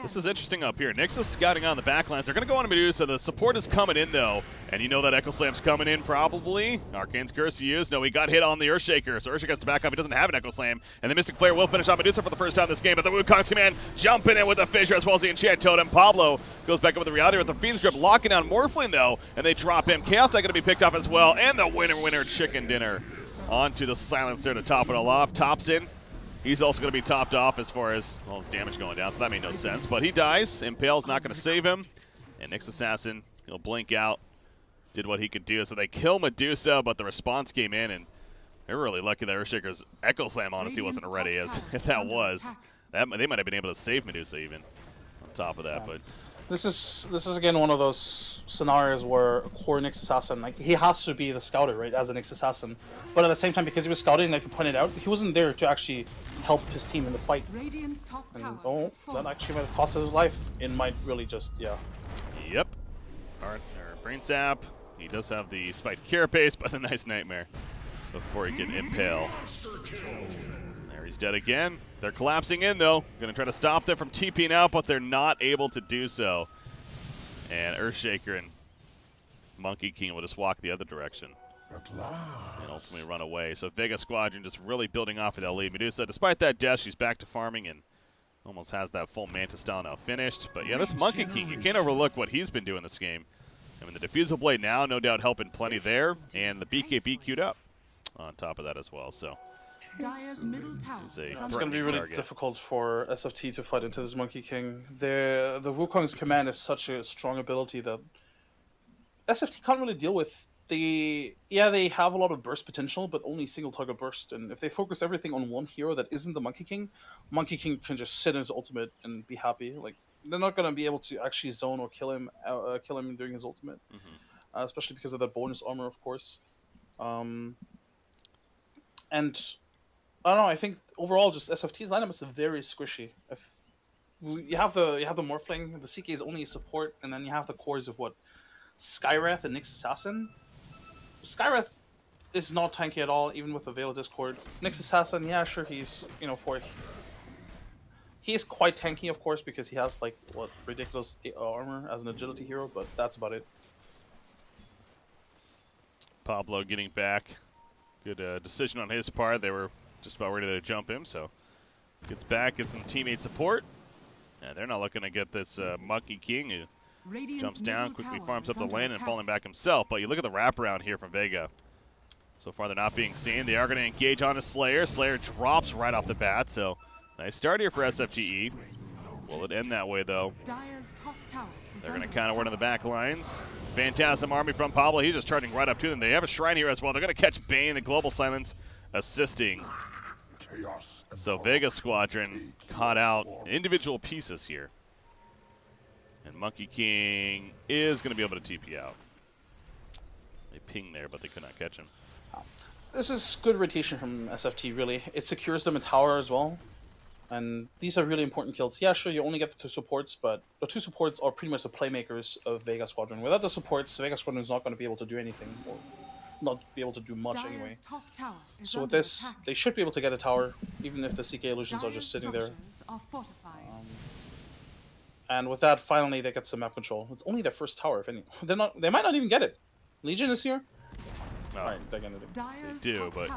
This is interesting up here. Nyx is scouting on the backlines. They're going to go on to Medusa. The support is coming in, though. And you know that Echo Slam's coming in, probably. Arcane's Curse he used. No, he got hit on the Earthshaker. So Earthshaker has to back up. He doesn't have an Echo Slam. And the Mystic Flare will finish on Medusa for the first time this game. But the Wukong's Command jumping in with a Fissure as well as the Enchant Totem. Pablo goes back up with the Reality with the Fiend's Grip, locking down Morphling, though. And they drop him. Chaos Knight going to be picked up as well. And the winner chicken dinner onto the Silencer to top it all off. Tops in. He's also going to be topped off as far as, well, his damage going down, so that made no sense. But he dies. Impale's not going to save him. And Nyx Assassin, he'll blink out. Did what he could do. So they kill Medusa, but the response came in, and they're really lucky that Earthshaker's Echo Slam honestly wasn't ready, as if that was, they might have been able to save Medusa even on top of that. But this is again one of those scenarios where a core Nyx Assassin, like, he has to be the scouter, right, as a Nyx Assassin. But at the same time, because he was scouting, like you pointed out, he wasn't there to actually help his team in the fight. And, oh, that actually might have cost his life. It might really just, yeah. Yep. Brain Sap. He does have the spiked Carapace, but a nice Nightmare before he can impale. There he's dead again. They're collapsing in, though. Going to try to stop them from TPing out, but they're not able to do so. And Earthshaker and Monkey King will just walk the other direction and ultimately run away. So Vega Squadron just really building off of that lead. Medusa, despite that death, she's back to farming and almost has that full Manta style now finished. But yeah, this Monkey King, you can't overlook what he's been doing this game. I mean, the Diffusal Blade now, no doubt helping plenty there, and the BKB queued up on top of that as well. So Dire's middle tower. It's going to be really difficult for SFT to fight into this Monkey King. The Wukong's Command is such a strong ability that SFT can't really deal with. They have a lot of burst potential, but only single target burst. And if they focus everything on one hero that isn't the Monkey King can just sit in his ultimate and be happy. Like, they're not going to be able to actually zone or kill him during his ultimate, especially because of the bonus armor, of course. And I don't know. I think overall, just SFT's lineup is very squishy. If you have the Morphling, the CK is only a support, and then you have the cores of what Skywrath and Nyx Assassin. Skywrath is not tanky at all, even with the Veil Discord. Nyx Assassin, yeah, sure, he's he is quite tanky, of course, because he has like what ridiculous armor as an agility hero, but that's about it. Pablo getting back, good decision on his part. They were just about ready to jump him, so gets back, gets some teammate support, and they're not looking to get this Monkey King who jumps down, quickly farms up the lane, and falling back himself. But you look at the wraparound here from Vega. So far, they're not being seen. They are going to engage on a Slayer. Slayer drops right off the bat, so nice start here for SFTe. Will it end that way, though? They're going to kind of run in the back lines. Phantasm Army from Pablo. He's just charging right up to them. They have a Shrine here as well. They're going to catch Bane, the Global Silence, assisting So Vega Squadron caught out individual pieces here. And Monkey King is going to be able to TP out. They ping there, but they could not catch him. This is good rotation from SFT, really. It secures them in tower as well. And these are really important kills. Yeah, sure, you only get the 2 supports, but the 2 supports are pretty much the playmakers of Vega Squadron. Without the supports, Vega Squadron is not going to be able to do anything, or not be able to do much anyway. So with this, they should be able to get a tower, even if the CK illusions are just sitting there. And with that, finally, they get some map control. It's only their first tower, if any. They might not even get it. Legion is here. Oh, Alright, they're gonna do. They do, but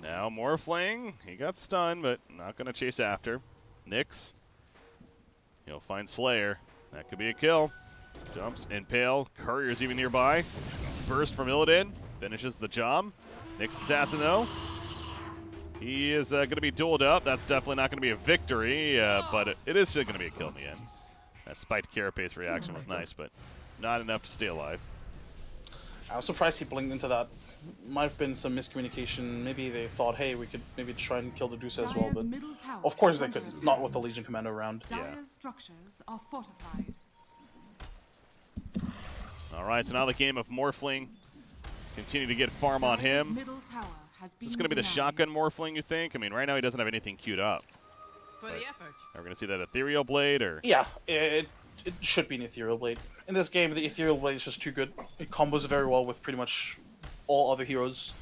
now Morphling, he got stunned, but not gonna chase after. Nyx, he'll find Slayer. That could be a kill. Jumps, Impale, Courier's even nearby. Burst from Illidan, finishes the job. Nyx Assassin though, he is gonna be dueled up. That's definitely not gonna be a victory, but it is still gonna be a kill in the end. That spiked Carapace reaction was nice, but not enough to stay alive. I was surprised he blinked into that. Might have been some miscommunication. Maybe they thought, hey, we could maybe try and kill the Deuce as well, but of course they couldn't. Not with the Legion Commander around. Yeah. Structures are fortified. Alright, so now the game of Morphling. Continue to get farm on him. Is this going to be the shotgun Morphling, you think? I mean, right now he doesn't have anything queued up. For the effort. Are we going to see that Ethereal Blade, or? Yeah, it should be an Ethereal Blade. In this game, the Ethereal Blade is just too good. It combos very well with pretty much all other heroes.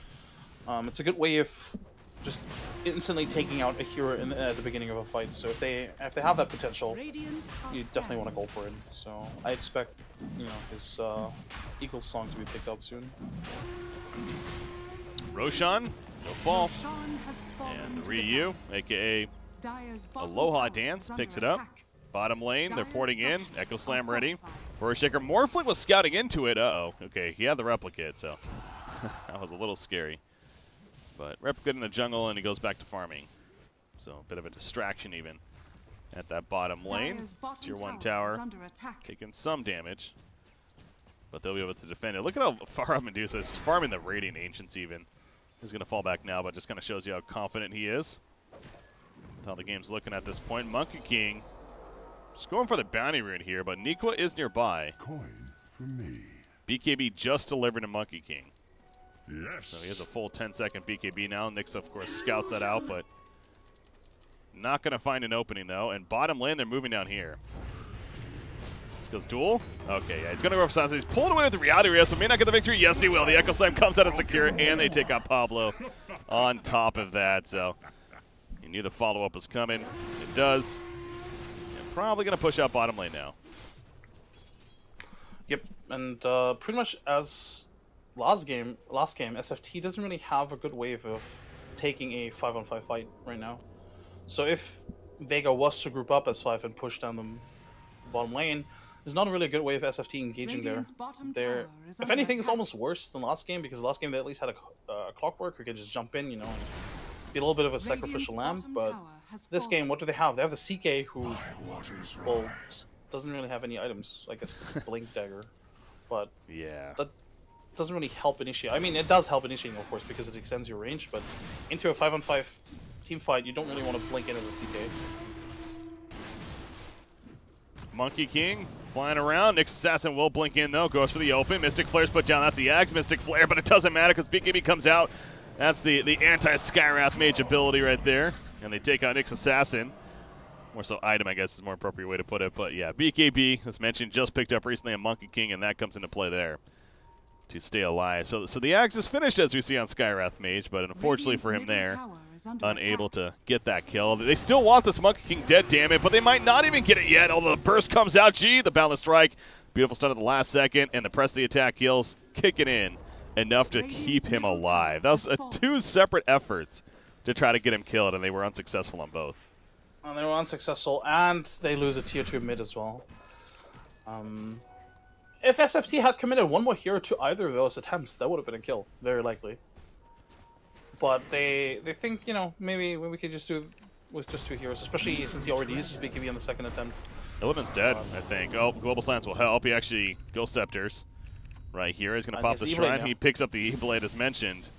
It's a good way of just instantly taking out a hero at the beginning of a fight. So if they have that potential, you definitely want to go for it. So I expect, you know, his Eagles song to be picked up soon. Roshan, no fall. And Ryu, aka Aloha Dance, picks it up. Bottom lane, they're porting in. Echo Slam ready. Forest Shaker. Morphling was scouting into it. Uh-oh. Okay, he had the replicate, so that was a little scary. But replicate in the jungle, and he goes back to farming. So a bit of a distraction even at that bottom lane. Tier 1 tower taking some damage, but they'll be able to defend it. Look at how far up Medusa is. Just farming the Radiant Ancients even. He's going to fall back now, but just kind of shows you how confident he is. That's how the game's looking at this point. Monkey King just going for the bounty rune here, but Nikwa is nearby. Coin for me. BKB just delivered to Monkey King. Yes. So he has a full 10-second BKB now. Nyx, of course, scouts that out, but not going to find an opening, though. And bottom lane, they're moving down here. This goes duel. Okay, yeah, he's going to go for Sansa. He's pulling away with the Reality Ray, so may not get the victory. Yes, he will. The Echo Slam comes out of secure, and they take out Pablo on top of that. So you knew the follow-up was coming. It does. Probably going to push out bottom lane now. Yep, and pretty much as last game, SFT doesn't really have a good way of taking a 5-on-5 fight right now. So if Vega was to group up as 5 and push down the bottom lane, there's not really a good way of SFT engaging there. If anything, it's almost worse than last game, because last game they at least had a Clockwork who could just jump in, you know, and be a little bit of a sacrificial lamb, but this game, what do they have? They have the CK, who, well, doesn't really have any items. I guess Blink Dagger, but yeah, that doesn't really help initiate. I mean, it does help initiating, of course, because it extends your range, but into a 5-on-5 team fight, you don't really want to blink in as a CK. Monkey King flying around. Nyx Assassin will blink in, though. Goes for the open. Mystic Flare's put down. That's the Axe Mystic Flare, but it doesn't matter because BKB comes out. That's the anti-Skywrath mage ability right there. And they take out Nyx Assassin. More so item, I guess, is a more appropriate way to put it. But yeah, BKB, as mentioned, just picked up recently a Monkey King, and that comes into play there to stay alive. So the Axe is finished, as we see on Skywrath Mage, but unfortunately for him there, unable to get that kill. They still want this Monkey King dead, damn it, but they might not even get it yet, although the burst comes out. Gee, the Boundless Strike. Beautiful stun at the last second, and the press the attack kills, kicking in enough to keep him alive. That was 2 separate efforts to try to get him killed, and they were unsuccessful on both. And they were unsuccessful, and they lose a tier 2 mid as well. If SFT had committed one more hero to either of those attempts, that would have been a kill, very likely. But they think, you know, maybe we could just do with just 2 heroes, especially since he already uses BKB on the second attempt. Illidan's dead, I think. Oh, Global Silence will help. He actually Ghost Scepters right here. He's going to pop the Shrine. He picks up the E-Blade as mentioned.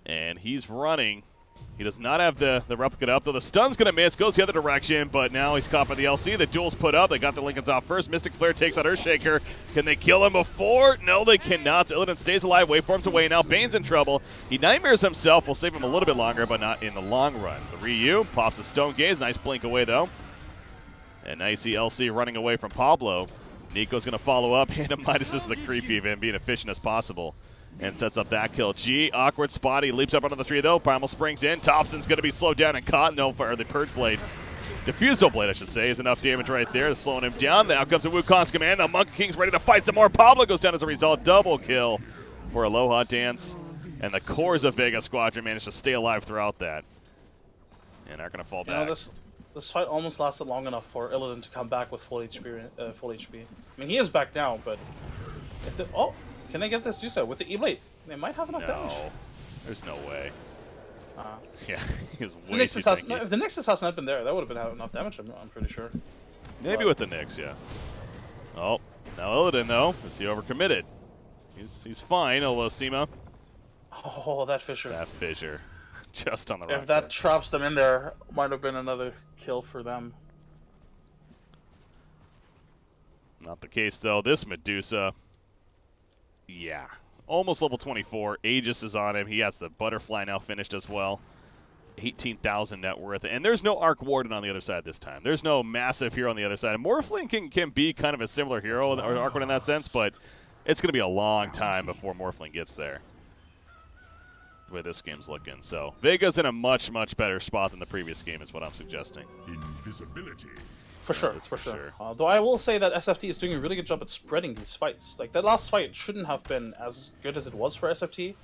And he's running. He does not have the replicate up, though the stun's going to miss, goes the other direction, but now he's caught by the LC. The duel's put up. They got the Lincolns off first. Mystic Flare takes out Earthshaker. Can they kill him before? No, they cannot. So Illidan stays alive. Waveform's away. Now Bane's in trouble. He nightmares himself. Will save him a little bit longer, but not in the long run. The Ryu pops the Stone Gaze. Nice blink away, though. And now you see LC running away from Pablo. Nico's going to follow up. Hand him minuses the creep even, being efficient as possible. And sets up that kill. G, awkward spot. He leaps up onto the 3, though. Primal springs in. Thompson's going to be slowed down and caught. No, for the Purge Blade. Diffusal Blade, I should say, is enough damage right there, slowing him down. Now comes the Wukong's command. Now Monkey King's ready to fight some more. Pablo goes down as a result. Double kill for Aloha Dance. And the cores of Vega Squadron managed to stay alive throughout that. And are going to fall back. This fight almost lasted long enough for Illidan to come back with full HP. I mean, he is back now, but if the can they get this do so with the E-Blade? They might have enough damage. No, there's no way. Yeah, he was way too tanky. If the Nexus has not been there, that would have been enough damage. I'm pretty sure. Maybe with the Nyx, yeah. Oh, now Illidan though, is he overcommitted? He's fine, although Sema. Oh, that fissure. That fissure, just on the right. If that traps them in there, might have been another kill for them. Not the case though. This Medusa. Yeah, almost level 24. Aegis is on him. He has the Butterfly now finished as well. 18,000 net worth. And there's no Arc Warden on the other side this time. There's no massive hero on the other side. Morphling can be kind of a similar hero, or Arc Warden in that sense, but it's going to be a long time before Morphling gets there, the way this game's looking. So Vega's in a much, much better spot than the previous game is what I'm suggesting. Invisibility. For sure, for sure. Though I will say that SFT is doing a really good job at spreading these fights. Like, that last fight shouldn't have been as good as it was for SFT,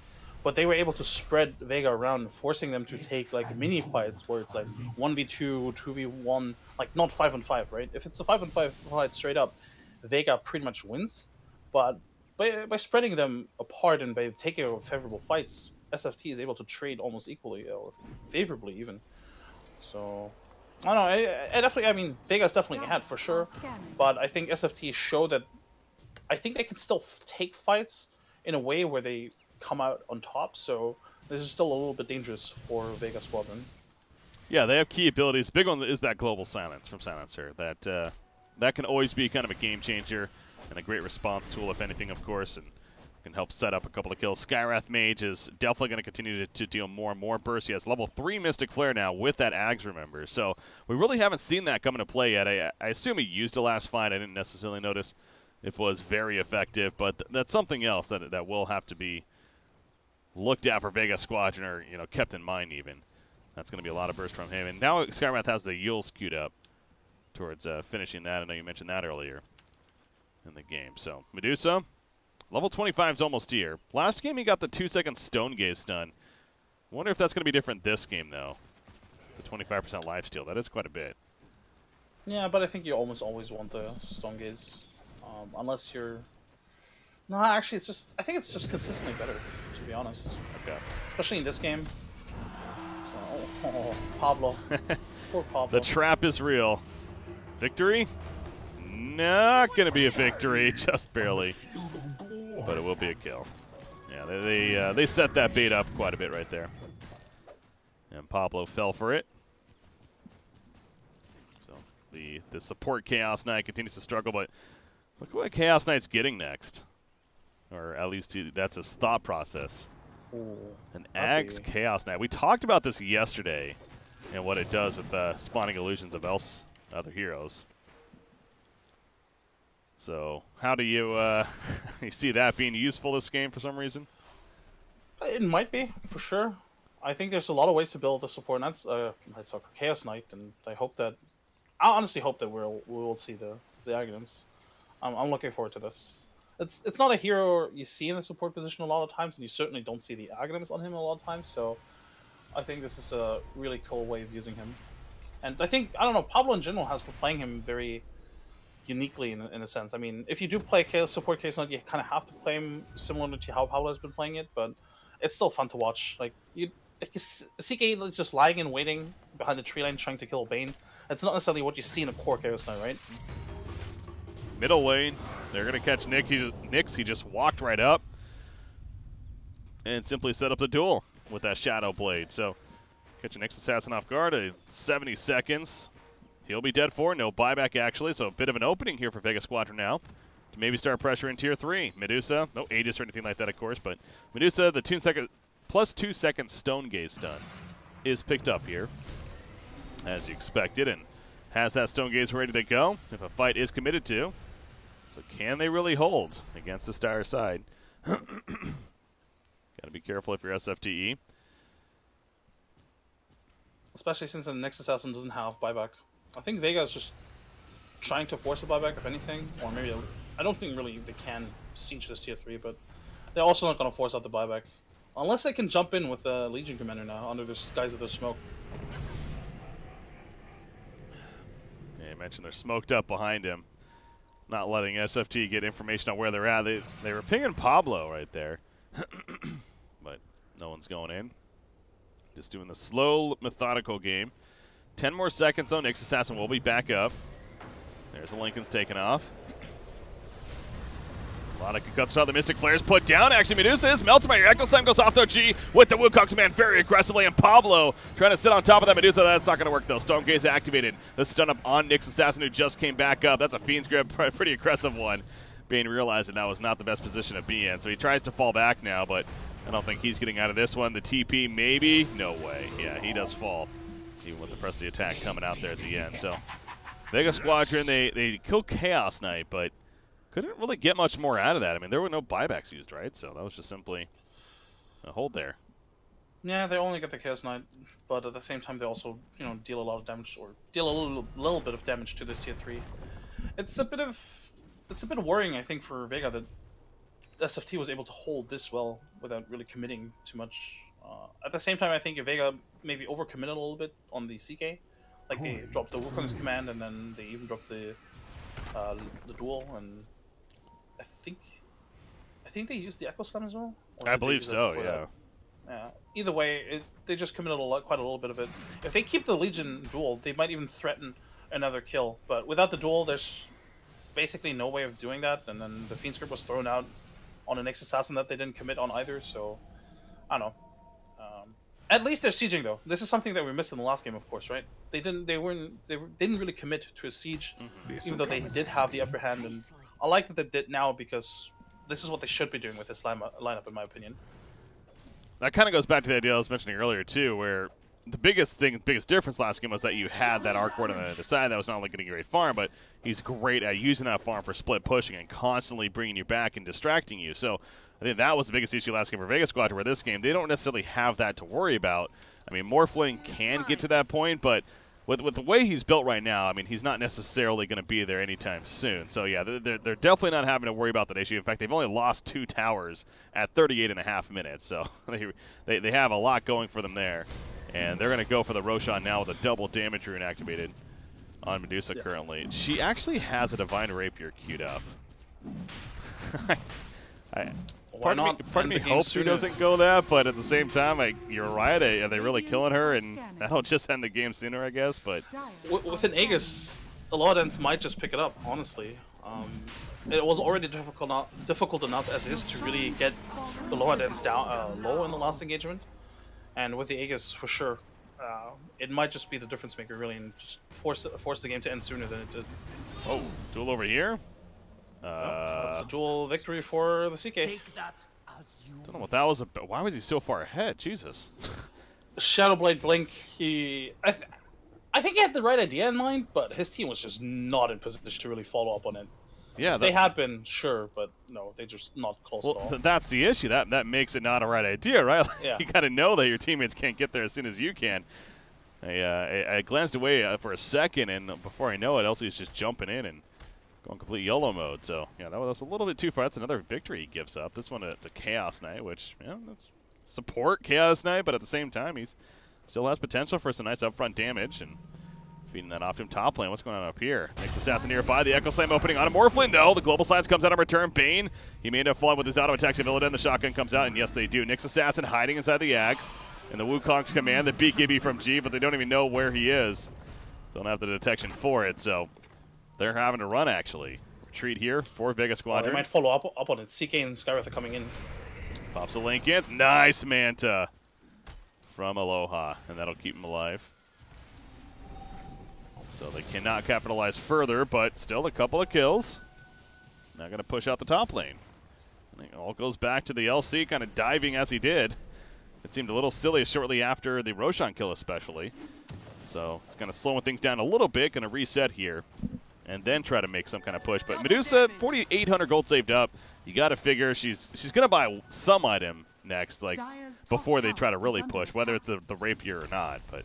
but they were able to spread Vega around, forcing them to take, like, mini fights where it's, like, 1v2, 2v1, like, not 5-on-5, right? If it's a 5-on-5 fight straight up, Vega pretty much wins, but by spreading them apart and by taking favorable fights, SFT is able to trade almost equally, or favorably even. So I don't know. I mean, Vega's definitely ahead for sure, but I think SFT showed that I think they can still take fights in a way where they come out on top. So this is still a little bit dangerous for Vega Squadron. Yeah, they have key abilities. Big one is that global silence from Silencer. That can always be kind of a game changer and a great response tool, if anything, of course, and can help set up a couple of kills. Skywrath Mage is definitely going to continue to deal more and more burst. He has level 3 Mystic Flare now with that Ags, remember. So we really haven't seen that come into play yet. I assume he used it last fight. I didn't necessarily notice if it was very effective, but that's something else that will have to be looked at for Vega Squadron, or kept in mind even. That's going to be a lot of burst from him. And now Skywrath has the Yules queued up towards finishing that. I know you mentioned that earlier in the game. So Medusa, level 25 is almost here. Last game he got the 2-second Stone Gaze stun. Wonder if that's going to be different this game, though. The 25% lifesteal. That is quite a bit. Yeah, but I think you almost always want the Stone Gaze. Unless you're... No, actually, I think it's just consistently better, to be honest. Okay. Especially in this game. Oh, Pablo. Poor Pablo. The trap is real. Victory? Not going to be a victory, just barely. But it will be a kill. Yeah, they set that bait up quite a bit right there. And Pablo fell for it. So the support Chaos Knight continues to struggle, but look what Chaos Knight's getting next. Or at least that's his thought process. Ooh, An Ags Chaos Knight. We talked about this yesterday and what it does with spawning illusions of other heroes. So how do you you see that being useful this game for some reason? It might be, for sure. I think there's a lot of ways to build the support, and that's Chaos Knight, and I honestly hope that we will see the items. I'm looking forward to this. It's not a hero you see in the support position a lot of times, and you certainly don't see the Aghanim's on him a lot of times, so I think this is a really cool way of using him. And I don't know, Pablo in general has been playing him very uniquely in a sense. I mean, if you do play support Chaos Knight, you kind of have to play him similar to how Pablo has been playing it, but it's still fun to watch. Like CK just lying and waiting behind the tree line trying to kill Bane. It's not necessarily what you see in a core Chaos Knight, right? Middle lane, they're going to catch Nyx. He just walked right up and simply set up the duel with that Shadow Blade. So Catch an X-Assassin off guard at 70 seconds. He'll be dead for. No buyback, actually, so a bit of an opening here for Vega Squadron now to maybe start pressure in Tier 3. Medusa, no Aegis or anything like that, of course, but Medusa, the plus 2 second Stone Gaze stun is picked up here, as you expected, and has that Stone Gaze ready to go if a fight is committed to. So can they really hold against the Star side? Got to be careful if you're SFTe. Especially since the next assassin doesn't have buyback. I think Vega is just trying to force a buyback, if anything, or maybe I don't think really they can siege this Tier 3, but they're also not going to force out the buyback. Unless they can jump in with the Legion Commander now, under the guise of the smoke. Yeah, you mentioned they're smoked up behind him, not letting SFT get information on where they're at. They were pinging Pablo right there, but no one's going in. Just doing the slow, methodical game. 10 more seconds on Nyx Assassin will be back up. There's the Lincoln's taken off. A lot of good guts shot. The Mystic Flare's put down. Actually, Medusa is melted by your Echo Slam. Goes off though. G with the Wukong's man very aggressively. And Pablo trying to sit on top of that Medusa. That's not going to work though. Stone Gaze activated. The stun up on Nyx Assassin who just came back up. That's a Fiend's Grip. Pretty aggressive one. Bane realizing that was not the best position to be in. So he tries to fall back now, but I don't think he's getting out of this one. The TP maybe. No way. Yeah, he does fall. Even with the press of the attack coming out there at the end. So Vega Squadron, they killed Chaos Knight, but couldn't really get much more out of that. I mean, there were no buybacks used, right? So that was just simply a hold there. Yeah, they only get the Chaos Knight, but at the same time they also, you know, deal a lot of damage, or deal a little bit of damage to this Tier 3. It's a bit worrying, I think, for Vega that SFT was able to hold this well without really committing too much. At the same time, I think if Vega maybe overcommitted a little bit on the CK. Like they dropped the Wukong's command and then they even dropped the duel, and I think they used the Echo Slam as well. I believe so. Yeah. Yeah. Either way, they just committed quite a little bit of it. If they keep the Legion duel, they might even threaten another kill. But without the duel, there's basically no way of doing that. And then the Fiend Script was thrown out on the next assassin that they didn't commit on either. So I don't know. At least they're sieging though. This is something that we missed in the last game, of course, right? They didn't really commit to a siege, even though they did have the upper hand. And I like that they did now because this is what they should be doing with this lineup, in my opinion. That kind of goes back to the idea I was mentioning earlier too, where the biggest difference last game was that you had that Arc Ward on the other side that was not only getting a great farm, but he's great at using that farm for split pushing and constantly bringing you back and distracting you. So I think that was the biggest issue last game for Vega Squadron, where this game, they don't necessarily have that to worry about. I mean, Morphling can get to that point, but with the way he's built right now, I mean, he's not necessarily going to be there anytime soon. So, yeah, they're definitely not having to worry about that issue. In fact, they've only lost 2 towers at 38.5 minutes. So they have a lot going for them there. And they're going to go for the Roshan now with a double damage rune activated on Medusa currently. She actually has a Divine Rapier queued up. Part of me hopes he doesn't go that, but at the same time, you're right. Are they really killing her? And that'll just end the game sooner, I guess. But with an Aegis, a lot of ends might just pick it up, honestly. It was already difficult enough as is to really get the lower ends down low in the last engagement. And with the Aegis, for sure, it might just be the difference maker, really, and just force the game to end sooner than it did. Oh, duel over here? That's a duel victory for the CK. Don't know what that was about. Why was he so far ahead? Jesus. Shadowblade Blink, I think he had the right idea in mind, but his team was just not in position to really follow up on it. Yeah, they had been, sure, but no, they just not close at all. That's the issue. That makes it not a right idea, right? Yeah. You got to know that your teammates can't get there as soon as you can. I glanced away for a second, and before I know it, Elsie's just jumping in and going complete YOLO mode. So, yeah, that was a little bit too far. That's another victory he gives up. This one to Chaos Knight, which, yeah, that's support Chaos Knight, but at the same time, he still has potential for some nice upfront damage. And feeding that off to him top lane. What's going on up here? Next assassin nearby. The Echo Slam opening on a Morphling, though. The Global Silence comes out in return. Bane, he may end up falling with his auto attacks. Illidan, the shotgun comes out, and yes, they do. Nyx Assassin hiding inside the Axe. And the Wukong's command, the BKB from G, but they don't even know where he is. Don't have the detection for it, so they're having to run, actually. Retreat here for Vega Squadron. They might follow up on it. CK and Skywrath are coming in. Pops a link in. It's nice Manta from Aloha, and that'll keep him alive. So they cannot capitalize further, but still a couple of kills. Now going to push out the top lane. And it all goes back to the LC kind of diving as he did. It seemed a little silly shortly after the Roshan kill especially. So it's kind of slowing things down a little bit, going to reset here. And then try to make some kind of push. But Medusa, 4,800 gold saved up. You got to figure she's going to buy some item next, like before they try to really push, whether it's the rapier or not. But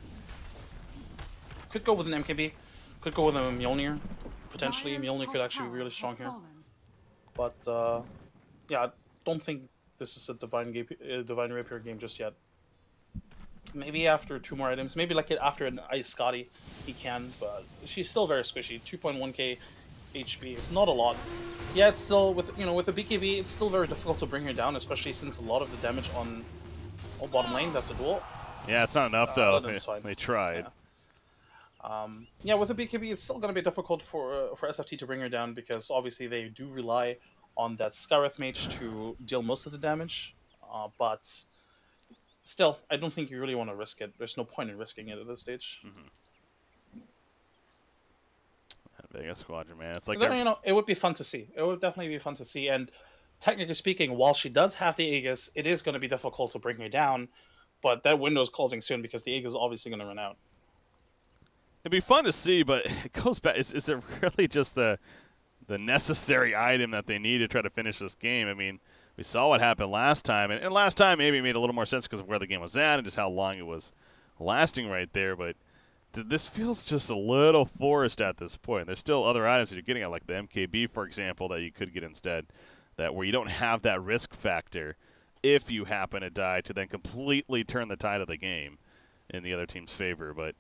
could go with an MKB, could go with a Mjolnir. Potentially, Mjolnir could actually be really strong here. But yeah, I don't think this is a Divine Rapier game just yet. Maybe after 2 more items, maybe like after an Ice Scotty, he can, but she's still very squishy. 2.1k HP is not a lot. Yeah, it's still with with the BKB, it's still very difficult to bring her down, especially since a lot of the damage on bottom lane. That's a duel. Yeah, it's not enough though. They tried. Yeah, with the BKB, it's still going to be difficult for SFT to bring her down because obviously they do rely on that Scarith Mage to deal most of the damage, but still, I don't think you really want to risk it. There's no point in risking it at this stage. Vega Squadron, man. It's like it would be fun to see. It would definitely be fun to see. And technically speaking, while she does have the Aegis, it is going to be difficult to bring her down. But that window is closing soon because the Aegis is obviously going to run out. It'd be fun to see, but it goes back. Is it really just the necessary item that they need to try to finish this game? I mean, we saw what happened last time, and last time maybe it made a little more sense because of where the game was at and just how long it was lasting right there. But this feels just a little forced at this point. There's still other items that you're getting at, like the MKB, for example, that you could get instead, that where you don't have that risk factor if you happen to die to then completely turn the tide of the game in the other team's favor. But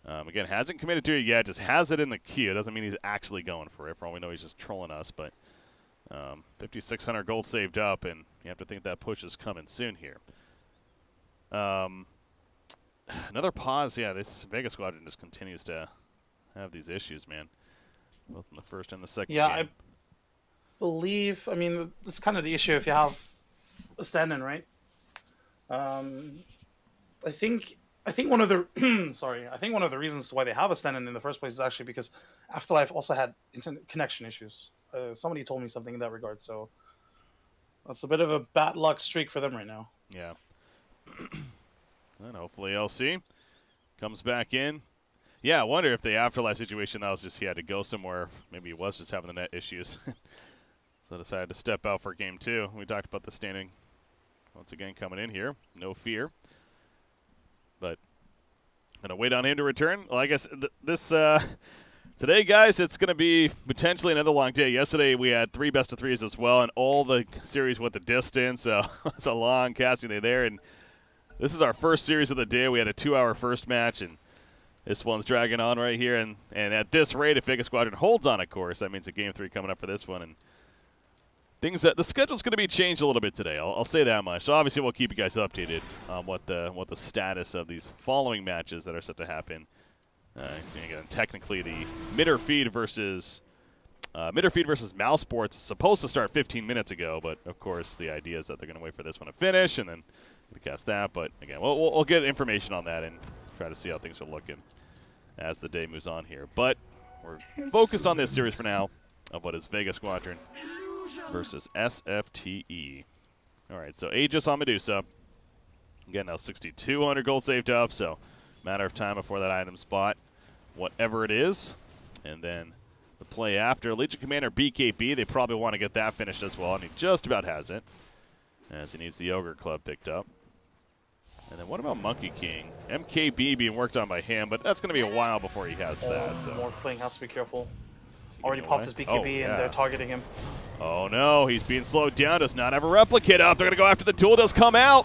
again, hasn't committed to it yet, just has it in the queue. It doesn't mean he's actually going for it. For all we know, he's just trolling us. But 5,600 gold saved up, and you have to think that push is coming soon here. Another pause. Yeah, this Vega Squadron just continues to have these issues, man. Both in the first and the second game. I believe, I mean, that's kind of the issue if you have a stand-in, right? I think one of the sorry, I think one of the reasons why they have a stand-in in the first place is actually because Afterlife also had internet connection issues. Somebody told me something in that regard, so that's a bit of a bad luck streak for them right now. Yeah. And hopefully LC comes back in. Yeah, I wonder if the Afterlife situation, that was just he had to go somewhere. Maybe he was just having the net issues. So decided to step out for game 2. We talked about the standing once again coming in here. No fear. But going to wait on him to return. Well, I guess today, guys, it's going to be potentially another long day. Yesterday we had 3 best-of-3s as well, and all the series went the distance. So it's a long casting day there. And this is our first series of the day. We had a 2-hour first match, and this one's dragging on right here. And at this rate, if Vega Squadron holds on, of course, that means a game 3 coming up for this one. And things that the schedule's going to be changed a little bit today. I'll say that much. So obviously we'll keep you guys updated on what the status of these following matches that are set to happen. Again, technically the Midder feed versus Mouse Sports is supposed to start 15 minutes ago, but of course the idea is that they're going to wait for this one to finish and then we cast that. But again, we'll get information on that and try to see how things are looking as the day moves on here. But we're focused on this series for now of what is Vega Squadron versus SFTe. All right, so Aegis on Medusa. Again, now 6,200 gold saved up, so matter of time before that item's bought, whatever it is. And then the play after, Legion Commander BKB, they probably want to get that finished as well, and he just about has it, as he needs the Ogre Club picked up. And then what about Monkey King? MKB being worked on by him, but that's going to be a while before he has that. So Morphling has to be careful. Already popped his BKB and they're targeting him. Oh no, he's being slowed down, does not have a replicate up. They're going to go after the duel, does come out.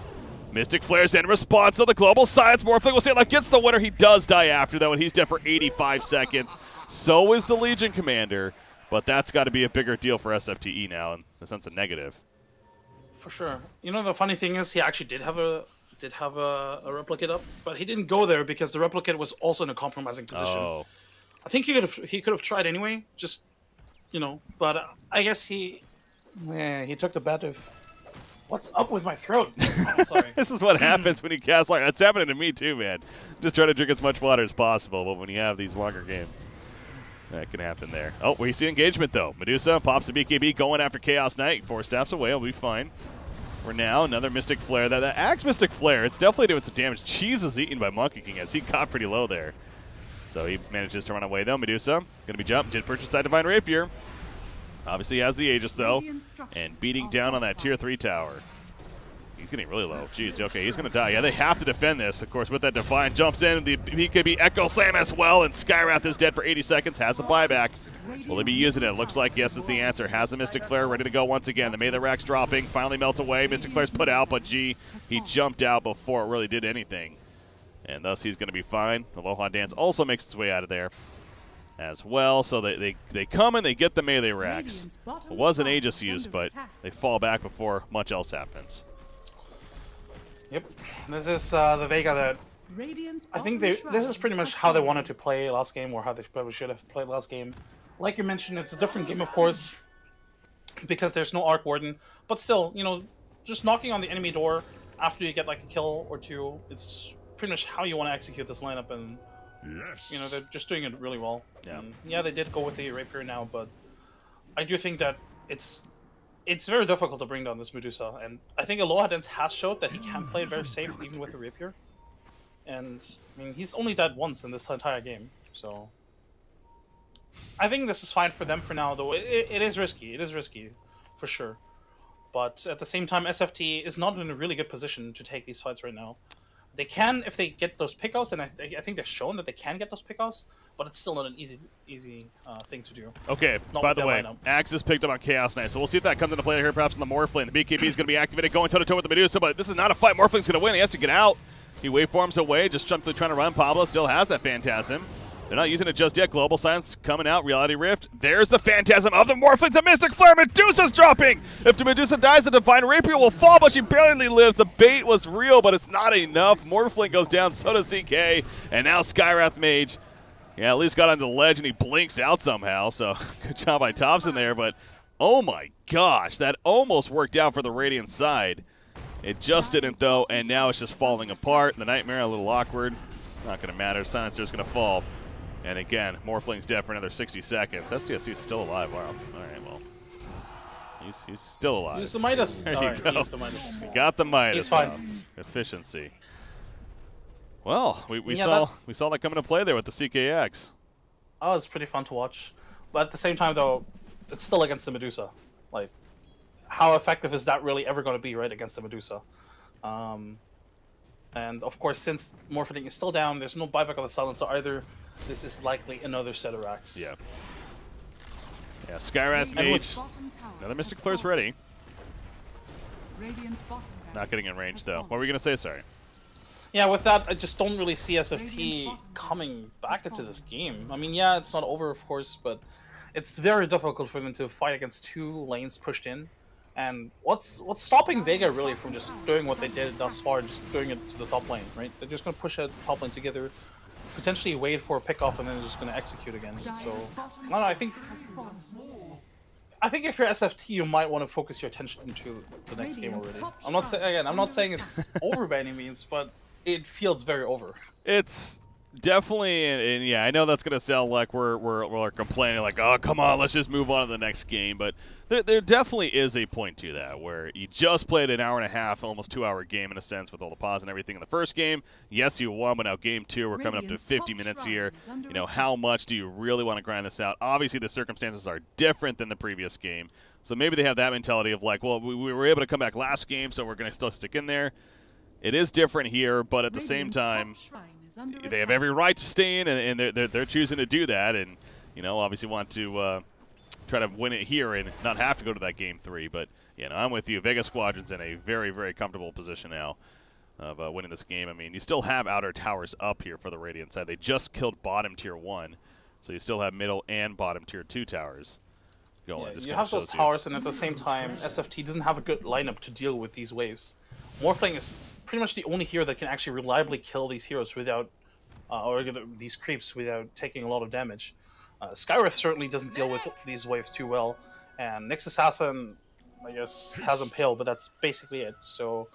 Mystic Flares in response to the global science. Morphling will stay alive, gets the winner. He does die after that when he's dead for 85 seconds. So is the Legion Commander, but that's got to be a bigger deal for SFTe now in the sense of negative. For sure. You know, the funny thing is he actually did have a replicate up, but he didn't go there because the replicate was also in a compromising position. Oh. I think he could have tried anyway, just, but I guess he took the bet of What's up with my throat? Oh, sorry. This is what happens when you cast like that's happening to me too, man. Just try to drink as much water as possible, but when you have these longer games, that can happen there. Oh, we see engagement though. Medusa pops the BKB going after Chaos Knight. 4 steps away, will be fine. For now, another Mystic Flare. That Axe Mystic Flare, it's definitely doing some damage. Cheese is eaten by Monkey King as he got pretty low there. So he manages to run away though. Medusa gonna be jumped. Did purchase that Divine Rapier. Obviously has the Aegis though, and beating down on that tier 3 tower. He's getting really low. Jeez, okay, he's going to die. Yeah, they have to defend this. Of course, with that Divine, jumps in. The BKB Echo Slam as well, and Skywrath is dead for 80 seconds. Has a buyback. Will he be using it? Looks like yes is the answer. Has a Mystic Flare ready to go once again. The Melee Rack's dropping. Finally melts away. Mystic Flare's put out, but he jumped out before it really did anything. And thus he's going to be fine. Aloha Dance also makes its way out of there as well. So they come and they get the Melee Racks. It was an Aegis use, but they fall back before much else happens. Yep, this is the Vega that I think this is pretty much how they wanted to play last game, or how they probably should have played last game. Like you mentioned, it's a different game, of course, because there's no Arc Warden. But still, you know, just knocking on the enemy door after you get like a kill or two, it's pretty much how you want to execute this lineup, and you know, they're just doing it really well. Yeah, yeah, they did go with the Rapier now, but I do think that it's very difficult to bring down this Medusa, and I think Aloha Dance has showed that he can play it very safe even with the Rapier. And I mean, he's only died once in this entire game, so I think this is fine for them for now. Though it is risky, for sure. But at the same time, SFT is not in a really good position to take these fights right now. They can if they get those pickouts, and I think they've shown that they can get those pickouts. But it's still not an easy thing to do. Okay, by the way, Axe is picked up on Chaos Knight, so we'll see if that comes into play here perhaps in the Morphling. The BKB is going to be activated, going toe-to-toe with the Medusa, but this is not a fight. Morphling's going to win. He has to get out. He waveforms away, just trying to run. Pablo still has that Phantasm. They're not using it just yet. Global Silence coming out. Reality Rift. There's the Phantasm of the Morphlings. The Mystic Flare. Medusa's dropping. If the Medusa dies, the Divine Rapier will fall, but she barely lives. The bait was real, but it's not enough. Morphling goes down. So does CK. And now Skywrath Mage. Yeah, at least got onto the ledge, and he blinks out somehow, so good job by Thompson there, but oh my gosh, that almost worked out for the Radiant side. It just didn't, though, and now it's just falling apart. The Nightmare, a little awkward. Not going to matter. Silencer's going to fall. And again, Morphling's dead for another 60 seconds. SCSC is still alive. Wow. All right, well. He's still alive. Use the Midas. There you go. He got the Midas. He's fine. Efficiency. Well, we saw that come into play there with the CKX. Oh, it's pretty fun to watch. But at the same time, though, it's still against the Medusa. Like, how effective is that really ever going to be, right, against the Medusa? And, of course, since Morphling is still down, there's no buyback of the Silencer either. This is likely another set of racks. Yeah. Yeah, Skywrath Mage. Another Mystic Flare's ready. Not getting in range, though. What were we going to say? Sorry. Yeah, with that, I just don't really see SFT coming back into this game. I mean, yeah, it's not over, of course, but it's very difficult for them to fight against 2 lanes pushed in. And what's stopping Vega really from just doing what they did thus far, just doing it to the top lane, right? They're just going to push a top lane together, potentially wait for a pickoff, and then they're just going to execute again. So, I don't know, I think if you're SFT, you might want to focus your attention into the next game already. I'm not saying it's over by any means, but it feels very over. It's definitely, and yeah, I know that's going to sound like we're complaining, like, oh, come on, let's just move on to the next game. But there definitely is a point to that, where you just played an hour and a half, almost 2-hour game in a sense, with all the pause and everything in the first game. Yes, you won, but now game 2, we're coming up to 50 minutes here. You know, how much do you really want to grind this out? Obviously, the circumstances are different than the previous game. So maybe they have that mentality of like, well, we were able to come back last game, so we're going to still stick in there. It is different here, but at the same time, they have every right to stay in, and they're choosing to do that, and you know, obviously want to try to win it here and not have to go to that game 3. But you know, I'm with you. Vega Squadron's in a very, very comfortable position now of winning this game. I mean, you still have outer towers up here for the Radiant side. They just killed bottom tier 1, so you still have middle and bottom tier 2 towers going. Yeah, you have those towers, and at the same time, SFT doesn't have a good lineup to deal with these waves. Morphling is pretty much the only hero that can actually reliably kill these heroes without, or these creeps without taking a lot of damage. Skywrath certainly doesn't deal with these waves too well, and Nyx Assassin, I guess, has Impale, but that's basically it. So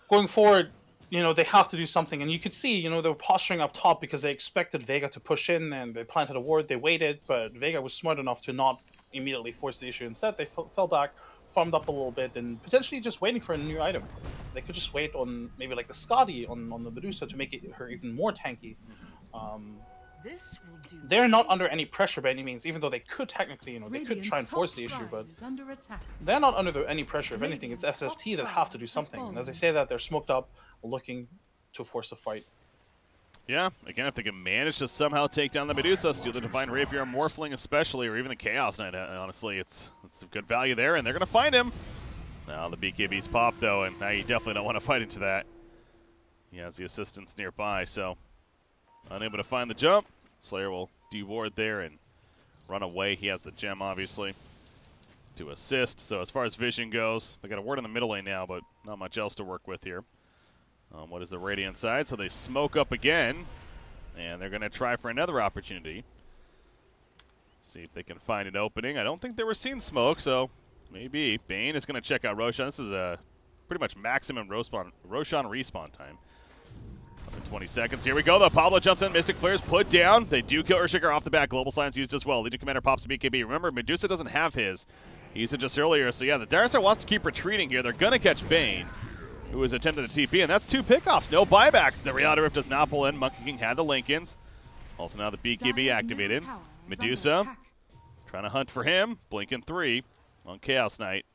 going forward, you know, they have to do something. And you could see, you know, they were posturing up top because they expected Vega to push in, and they planted a ward, they waited, but Vega was smart enough to not immediately force the issue. Instead, they fell back, farmed up a little bit, and potentially just waiting for a new item. They could just wait on maybe like the Scotty on the Medusa to make her even more tanky. This will do. They're not under any pressure by any means, even though they could technically, you know, they could try and force the issue, but they're not under any pressure. If anything, it's SFT that have to do something. And as I say that, they're smoked up, looking to force a fight. Yeah, again, if they can manage to somehow take down the Medusa, steal the Divine Rapier, Morphling especially, or even the Chaos Knight, honestly, it's some good value there, and they're going to find him. Now the BKB's pop, though, and now you definitely don't want to fight into that. He has the assistance nearby, so unable to find the jump. Slayer will deward there and run away. He has the gem, obviously, to assist. So as far as vision goes, they got a ward in the middle lane now, but not much else to work with here. What is the Radiant side? So they smoke up again, and they're going to try for another opportunity. See if they can find an opening. I don't think they were seeing smoke, so maybe. Bane is going to check out Roshan. This is a pretty much maximum Roshan respawn time. 20 seconds. Here we go, though. Pablo jumps in. Mystic Flare's put down. They do kill Earthshaker off the back. Global Silence used as well. Legion Commander pops a BKB. Remember, Medusa doesn't have his. He used it just earlier. So, yeah, the Dire Side wants to keep retreating here. They're going to catch Bane, who has attempted a TP, and that's 2 pickoffs. No buybacks. The Reality Rift does not pull in. Monkey King had the Lincolns. Also now the BKB activated. Medusa trying to hunt for him. Blinking 3 on Chaos Knight.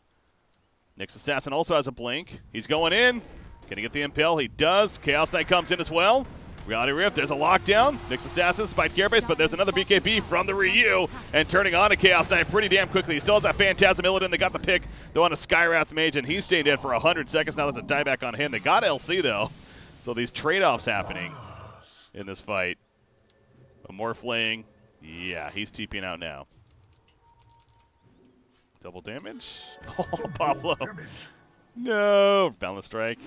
Nyx Assassin also has a blink. He's going in. Can he get the impale? He does. Chaos Knight comes in as well. Reality Rift, there's a lockdown. Nyx Assassin, spiked Gearbase, but there's another BKB from the Ryu, and turning on to Chaos Knight pretty damn quickly. He still has that Phantasm Illidan. They got the pick. They want a Skywrath Mage, and he's staying dead for 100 seconds. Now there's a dieback on him. They got LC, though. So these trade-offs happening in this fight. A Morphling, yeah, he's TPing out now. Double damage? Oh, Pablo. No. Balance Strike.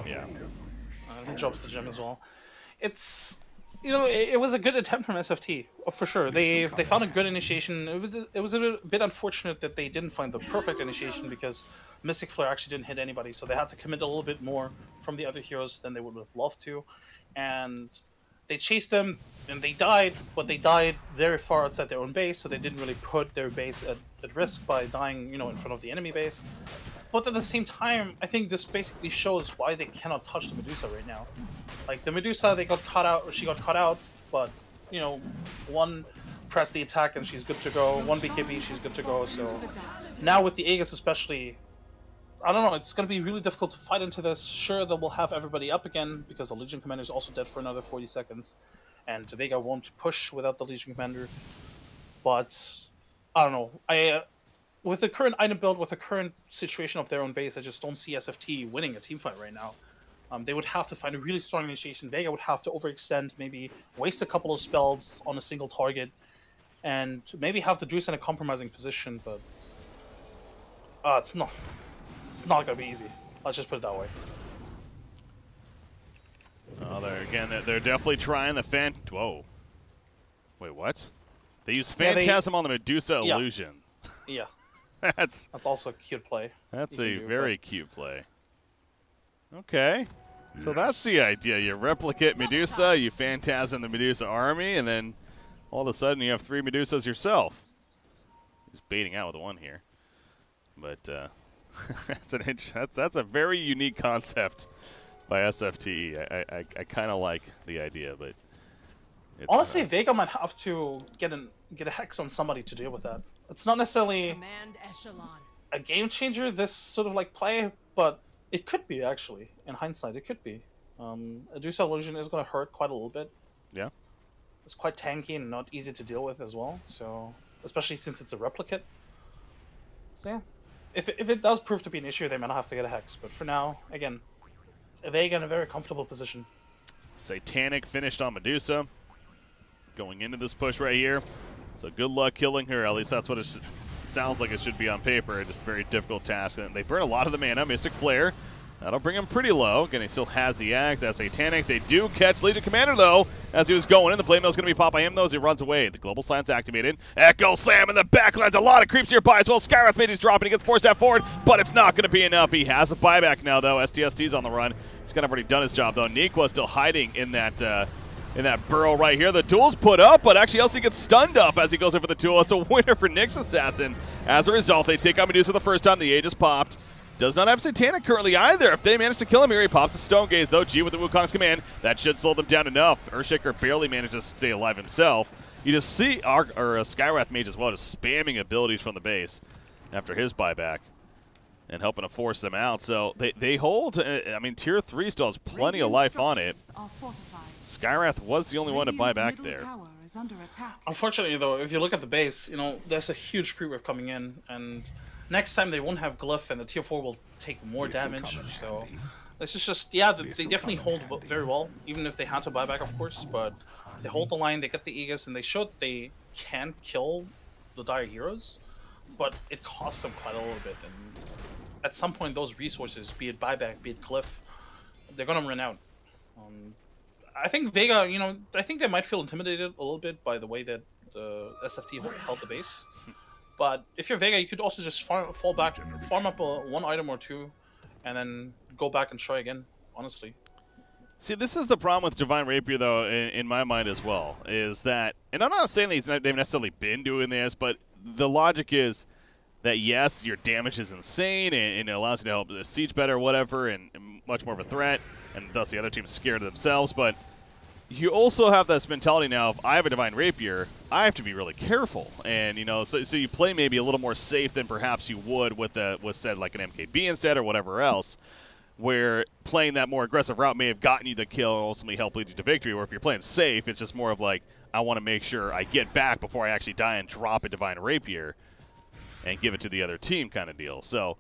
Yeah. He drops the gem as well. It's, you know, it was a good attempt from SFT, for sure. They found a good initiation. It was a bit unfortunate that they didn't find the perfect initiation because Mystic Flare actually didn't hit anybody, so they had to commit a little bit more from the other heroes than they would have loved to. And they chased them, and they died, but they died very far outside their own base, so they didn't really put their base at risk by dying, you know, in front of the enemy base. But at the same time, I think this basically shows why they cannot touch the Medusa right now. Like, the Medusa, they got caught out, or she got caught out, but, you know, one press the attack and she's good to go, one BKB, she's good to go, so now with the Aegis especially, I don't know, it's going to be really difficult to fight into this. Sure, they will have everybody up again, because the Legion Commander is also dead for another 40 seconds, and Vega won't push without the Legion Commander, but, I don't know, with the current item build, with the current situation of their own base, I just don't see SFT winning a teamfight right now. They would have to find a really strong initiation. Vega would have to overextend, maybe waste a couple of spells on a single target, and maybe have the Druze in a compromising position, but it's not going to be easy. Let's just put it that way. Oh, they're definitely trying the Whoa. Wait, what? They use Phantasm on the Medusa illusion. Yeah. That's also a cute play. That's a very cute play. Okay. So that's the idea. You replicate Medusa, you Phantasm the Medusa army, and then all of a sudden you have 3 Medusas yourself. He's baiting out with one here. But that's a very unique concept by SFTe. I kind of like the idea, but it's, honestly, Vega might have to get a hex on somebody to deal with that. It's not necessarily a game changer, this sort of like play, but it could be, actually. In hindsight, it could be. Medusa illusion is going to hurt quite a little bit. Yeah. It's quite tanky and not easy to deal with as well, so especially since it's a replicate. So yeah, if it does prove to be an issue, they might have to get a hex. But for now, again, Vega in a very comfortable position. Satanic finished on Medusa. Going into this push right here. So good luck killing her. At least that's what it sounds like it should be on paper. Just a very difficult task. And they burn a lot of the mana. Mystic Flare That'll bring him pretty low. Again, he still has the axe as Satanic. They do catch Legion Commander, though, as he was going in. The blade mill's going to be popped by him, though, as he runs away. The Global Silence activated. Echo Slam in the backlands. A lot of creeps nearby as well. Skywrath Mage is dropping. He gets 4-step forward, but it's not going to be enough. He has a buyback now, though. STST's on the run. He's kind of already done his job, though. Neekwa still hiding in that burrow right here. The duel's put up, but actually Elsie gets stunned up as he goes in for the duel. It's a winner for Nyx Assassin. As a result, they take out Medusa the first time. The Aegis popped. Does not have Satanic currently either. If they manage to kill him here, he pops a Stone Gaze, though. G with the Wukong's command. That should slow them down enough. Earthshaker barely manages to stay alive himself. You just see Skywrath Mage as well, just spamming abilities from the base after his buyback and helping to force them out. So they hold. I mean, Tier 3 still has plenty of life on it. Skywrath was the only one to buy back there. Unfortunately, though, if you look at the base, you know, there's a huge creep wave coming in, and next time they won't have Glyph, and the Tier 4 will take more damage. So this is just, yeah, they definitely hold very well, even if they had to buy back, of course. But they hold the line, they get the Aegis, and they showed that they can kill the Dire Heroes, but it costs them quite a little bit. And at some point, those resources, be it buyback, be it Glyph, they're gonna run out. I think Vega, you know, I think they might feel intimidated a little bit by the way that SFT held the base. But if you're Vega, you could also just fall back, farm up one item or two, and then go back and try again, honestly. See, this is the problem with Divine Rapier, though, in my mind as well, is that, and I'm not saying they've necessarily been doing this, but the logic is that, yes, your damage is insane, and it allows you to help the siege better, whatever, and much more of a threat, and thus the other team's scared of themselves, but you also have this mentality now of, I have a Divine Rapier, I have to be really careful, and, you know, so you play maybe a little more safe than perhaps you would with said, like an MKB instead or whatever else, where playing that more aggressive route may have gotten you the kill and ultimately help lead you to victory, or if you're playing safe, it's just more of like, I want to make sure I get back before I actually die and drop a Divine Rapier and give it to the other team kind of deal. So,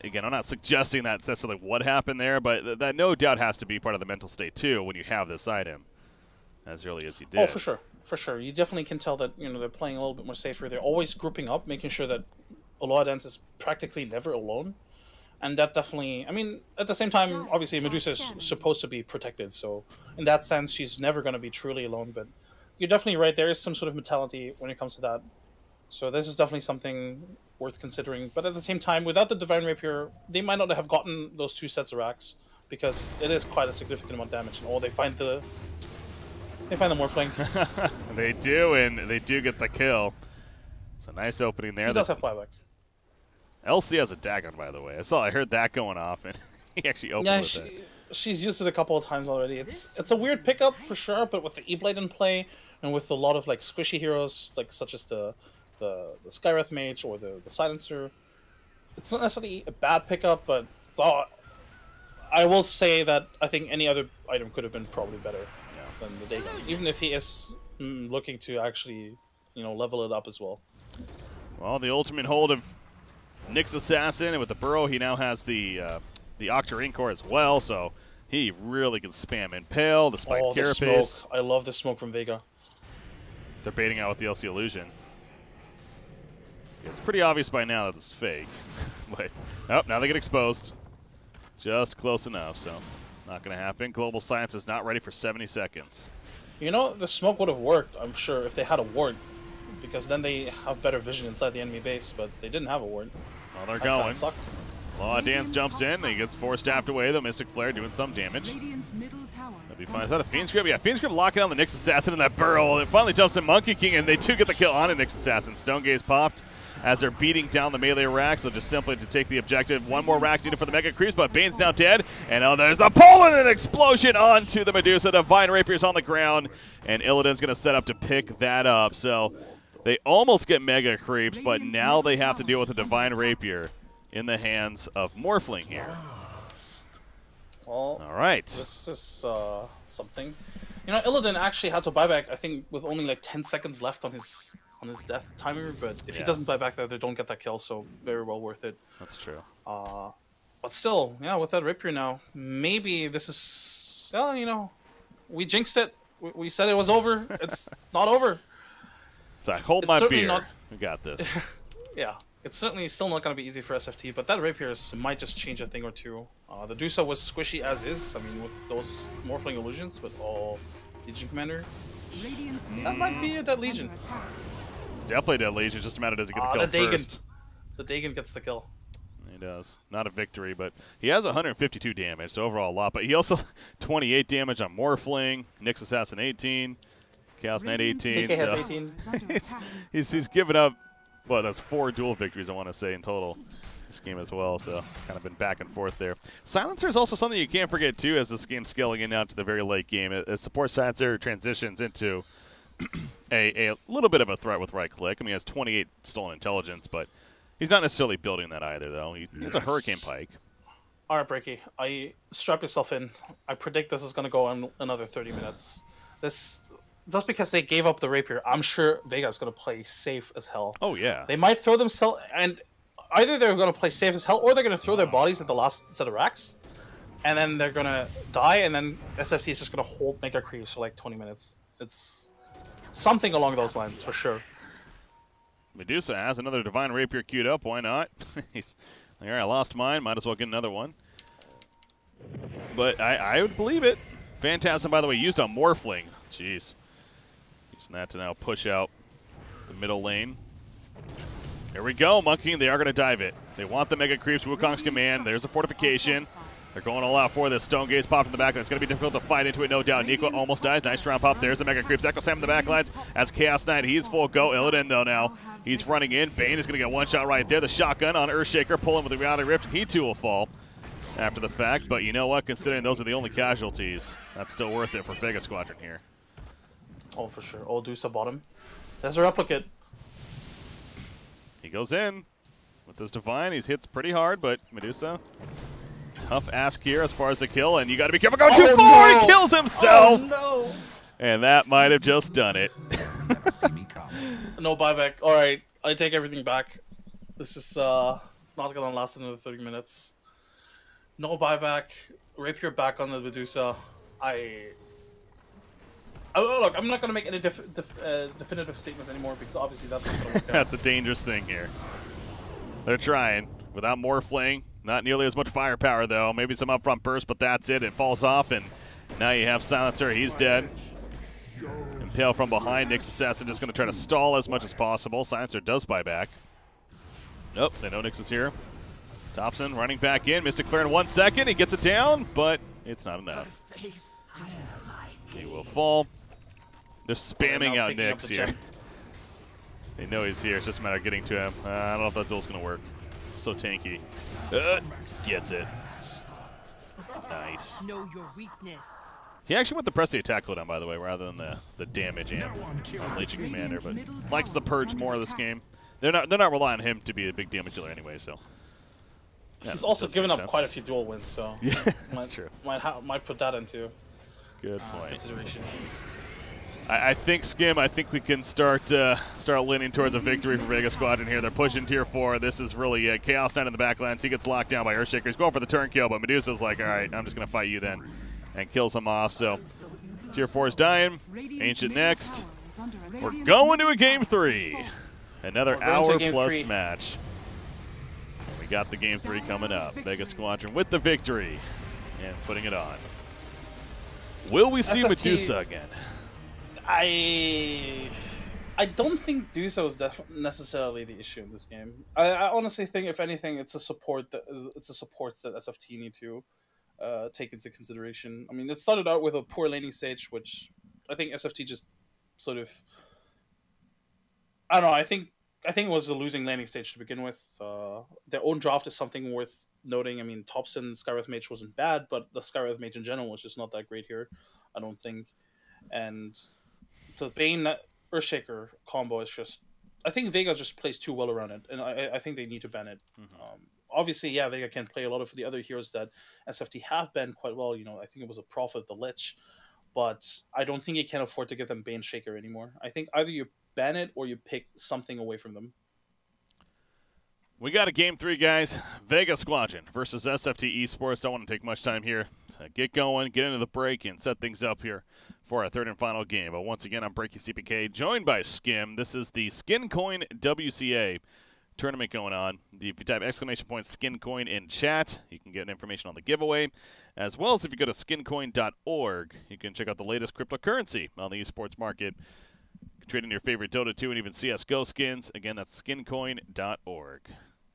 again, I'm not suggesting that's necessarily what happened there, but that no doubt has to be part of the mental state, too, when you have this item as early as you did. Oh, for sure. For sure. You definitely can tell that, you know, they're playing a little bit more safer. They're always grouping up, making sure that Aloha Dance is practically never alone. And that definitely, I mean, at the same time, obviously, Medusa is supposed to be protected. So, in that sense, she's never going to be truly alone. But you're definitely right. There is some sort of mentality when it comes to that. So this is definitely something worth considering. But at the same time, without the Divine Rapier, they might not have gotten those 2 sets of racks, because it is quite a significant amount of damage. And they find the Morphling. They do, and they do get the kill. It's a nice opening there. He does have buyback. LC has a Dagon, by the way. I heard that going off, and he actually opened with it. She's used it a couple of times already. It's a weird pickup for sure, but with the E-Blade in play, and with a lot of like squishy heroes, like such as the Skywrath Mage or the Silencer, it's not necessarily a bad pickup, but I will say that I think any other item could have been probably better than the Dagon, even if he is looking to actually, you know, level it up as well. Well, the ultimate hold of Nyx Assassin, and with the Burrow, he now has the Octarine Core as well, so he really can spam Impale, despite Carapace. I love the smoke from Vega. They're baiting out with the LC Illusion. It's pretty obvious by now that it's fake. But, now they get exposed. Just close enough, so not going to happen. Global Science is not ready for 70 seconds. You know, the smoke would have worked, I'm sure, if they had a ward, because then they have better vision inside the enemy base, but they didn't have a ward. Well, they're going. That sucked. Law Dance jumps in. He gets 4-staffed away. The Mystic Flare doing some damage. That'd be fine. Is that a Fiend's Grip? Yeah, Fiend's Grip locking on the Nyx Assassin in that burrow. It finally jumps in Monkey King, and they do get the kill on a Nyx Assassin. Stone Gaze popped as they're beating down the melee racks. So just simply to take the objective. One more rack needed for the Mega Creeps, but Bane's now dead. And there's a pull and an explosion onto the Medusa. Divine Rapier's on the ground, and Illidan's going to set up to pick that up. So they almost get Mega Creeps, but now they have to deal with a Divine Rapier in the hands of Morphling here. Well, all right. This is something. You know, Illidan actually had to buy back, I think, with only like 10 seconds left on his death timer, but if he doesn't buy back there, they don't get that kill, so very well worth it. That's true. But still, yeah, with that Rapier now, maybe this is, well, you know, we jinxed it. We said it was over. It's not over. So I hold my beer. We got this. Yeah. It's certainly still not going to be easy for SFT, but that Rapier might just change a thing or two. The Dusa was squishy as is. I mean, with those Morphling illusions, with all Legion Commander, that might be a dead Legion. It's definitely a dead Legion. Just a matter does he get the kill first. The Dagon gets the kill. He does. Not a victory, but he has 152 damage, so overall a lot. But he also 28 damage on Morphling, Nyx Assassin 18, Chaos Knight 18. CK has 18. he's given up, well, that's 4 dual victories, I want to say, in total this game as well, so kind of been back and forth there. Silencer is also something you can't forget, too, as this game's scaling in now to the very late game. It supports Silencer transitions into a little bit of a threat with right-click. I mean, he has 28 stolen intelligence, but he's not necessarily building that either, though. He has a Hurricane Pike. All right, Breaky, strap yourself in. I predict this is going to go on another 30 minutes. Just because they gave up the Rapier, I'm sure Vega's going to play safe as hell. Oh, yeah. They might throw themselves, and either they're going to play safe as hell, or they're going to throw their bodies at the last set of racks, and then they're going to die, and then SFT is just going to hold Mega Creeps for like 20 minutes. It's something along those lines, for sure. Medusa has another Divine Rapier queued up. Why not? He's like, all right, I lost mine. Might as well get another one. But I would believe it. Phantasm, by the way, used on Morphling. Jeez. Using that to now push out the middle lane. Here we go, Monkey King. They are going to dive it. They want the Mega Creeps. Wukong's command. There's a fortification. They're going all out for this. Stone Gate's popped in the back, and it's going to be difficult to fight into it, no doubt. Nico almost dies. Nice round pop. There's the Mega Creeps. Echo Sam in the back lines as Chaos Knight. He's full go. Illidan, though, now. He's running in. Bane is going to get one shot right there. The shotgun on Earthshaker, pulling with the Reality Rift. He, too, will fall after the fact. But you know what? Considering those are the only casualties, that's still worth it for Vega Squadron here. Oh, for sure. Oh, Dusa bottom. There's a replicate. He goes in with this Divine. He hits pretty hard, but Medusa, tough ask here as far as the kill, and you got to be careful. Go too far! No. He kills himself! Oh, no! And that might have just done it. No buyback. All right, I take everything back. This is not going to last another 30 minutes. No buyback. Rapier back on the Medusa. Look, I'm not going to make any definitive statements anymore because obviously that's not going to work out. That's a dangerous thing here. They're trying. Without Morphling, not nearly as much firepower, though. Maybe some upfront burst, but that's it. It falls off, and now you have Silencer. He's dead. Impale from behind. Nyx Assassin just going to try to stall as much as possible. Silencer does buy back. Nope, they know Nyx is here. Thompson running back in. Mystic Flare in 1 second. He gets it down, but it's not enough. He will fall. They're spamming out Nyx here. They know he's here. It's just a matter of getting to him. I don't know if that duel's going to work. It's so tanky. Gets it. Nice. Know your weakness. He actually went the press the attack cooldown, by the way, rather than the damage and Legion Commander, but likes the purge more of this game. They're not relying on him to be a big damage dealer anyway, so. Yeah, he's also given up quite a few duel wins, so yeah, that's true. Might put that into good point. Consideration. I think Skim. I think we can start leaning towards a victory for Vega Squadron here. They're pushing tier 4. This is really it. Chaos Knight in the backlands. He gets locked down by Earthshaker. He's going for the turn kill, but Medusa's like, all right, I'm just gonna fight you then, and kills him off. So tier 4 is dying. Ancient next. We're going to a game 3. Another hour plus match. We got the game 3 coming up. Vega Squadron with the victory and putting it on. Will we see Medusa again? I don't think Dusa is necessarily the issue in this game. I honestly think, if anything, it's a support that SFT need to take into consideration. I mean, it started out with a poor laning stage, which I think SFT just sort of, I don't know. I think it was a losing laning stage to begin with. Their own draft is something worth noting. I mean, Thompson Skywrath Mage wasn't bad, but the Skywrath Mage in general was just not that great here, I don't think. And the Bane Earthshaker combo is just, I think Vega just plays too well around it, and I think they need to ban it. Obviously, yeah, Vega can play a lot of the other heroes that SFT have banned quite well. You know, I think it was a Prophet, the Lich, but I don't think you can afford to give them Bane Shaker anymore. I think either you ban it or you pick something away from them. We got a game 3, guys. Vega Squadron versus SFTe-sports. Don't want to take much time here to get going, get into the break, and set things up here for our third and final game. But once again, I'm BreakyCPK, joined by Skim. This is the SkinCoin WCA tournament going on. If you type !SkinCoin in chat, you can get information on the giveaway, as well as if you go to SkinCoin.org, you can check out the latest cryptocurrency on the esports market. Trade in your favorite Dota 2 and even CSGO skins. Again, that's SkinCoin.org.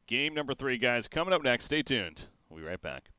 Game number 3, guys, coming up next. Stay tuned. We'll be right back.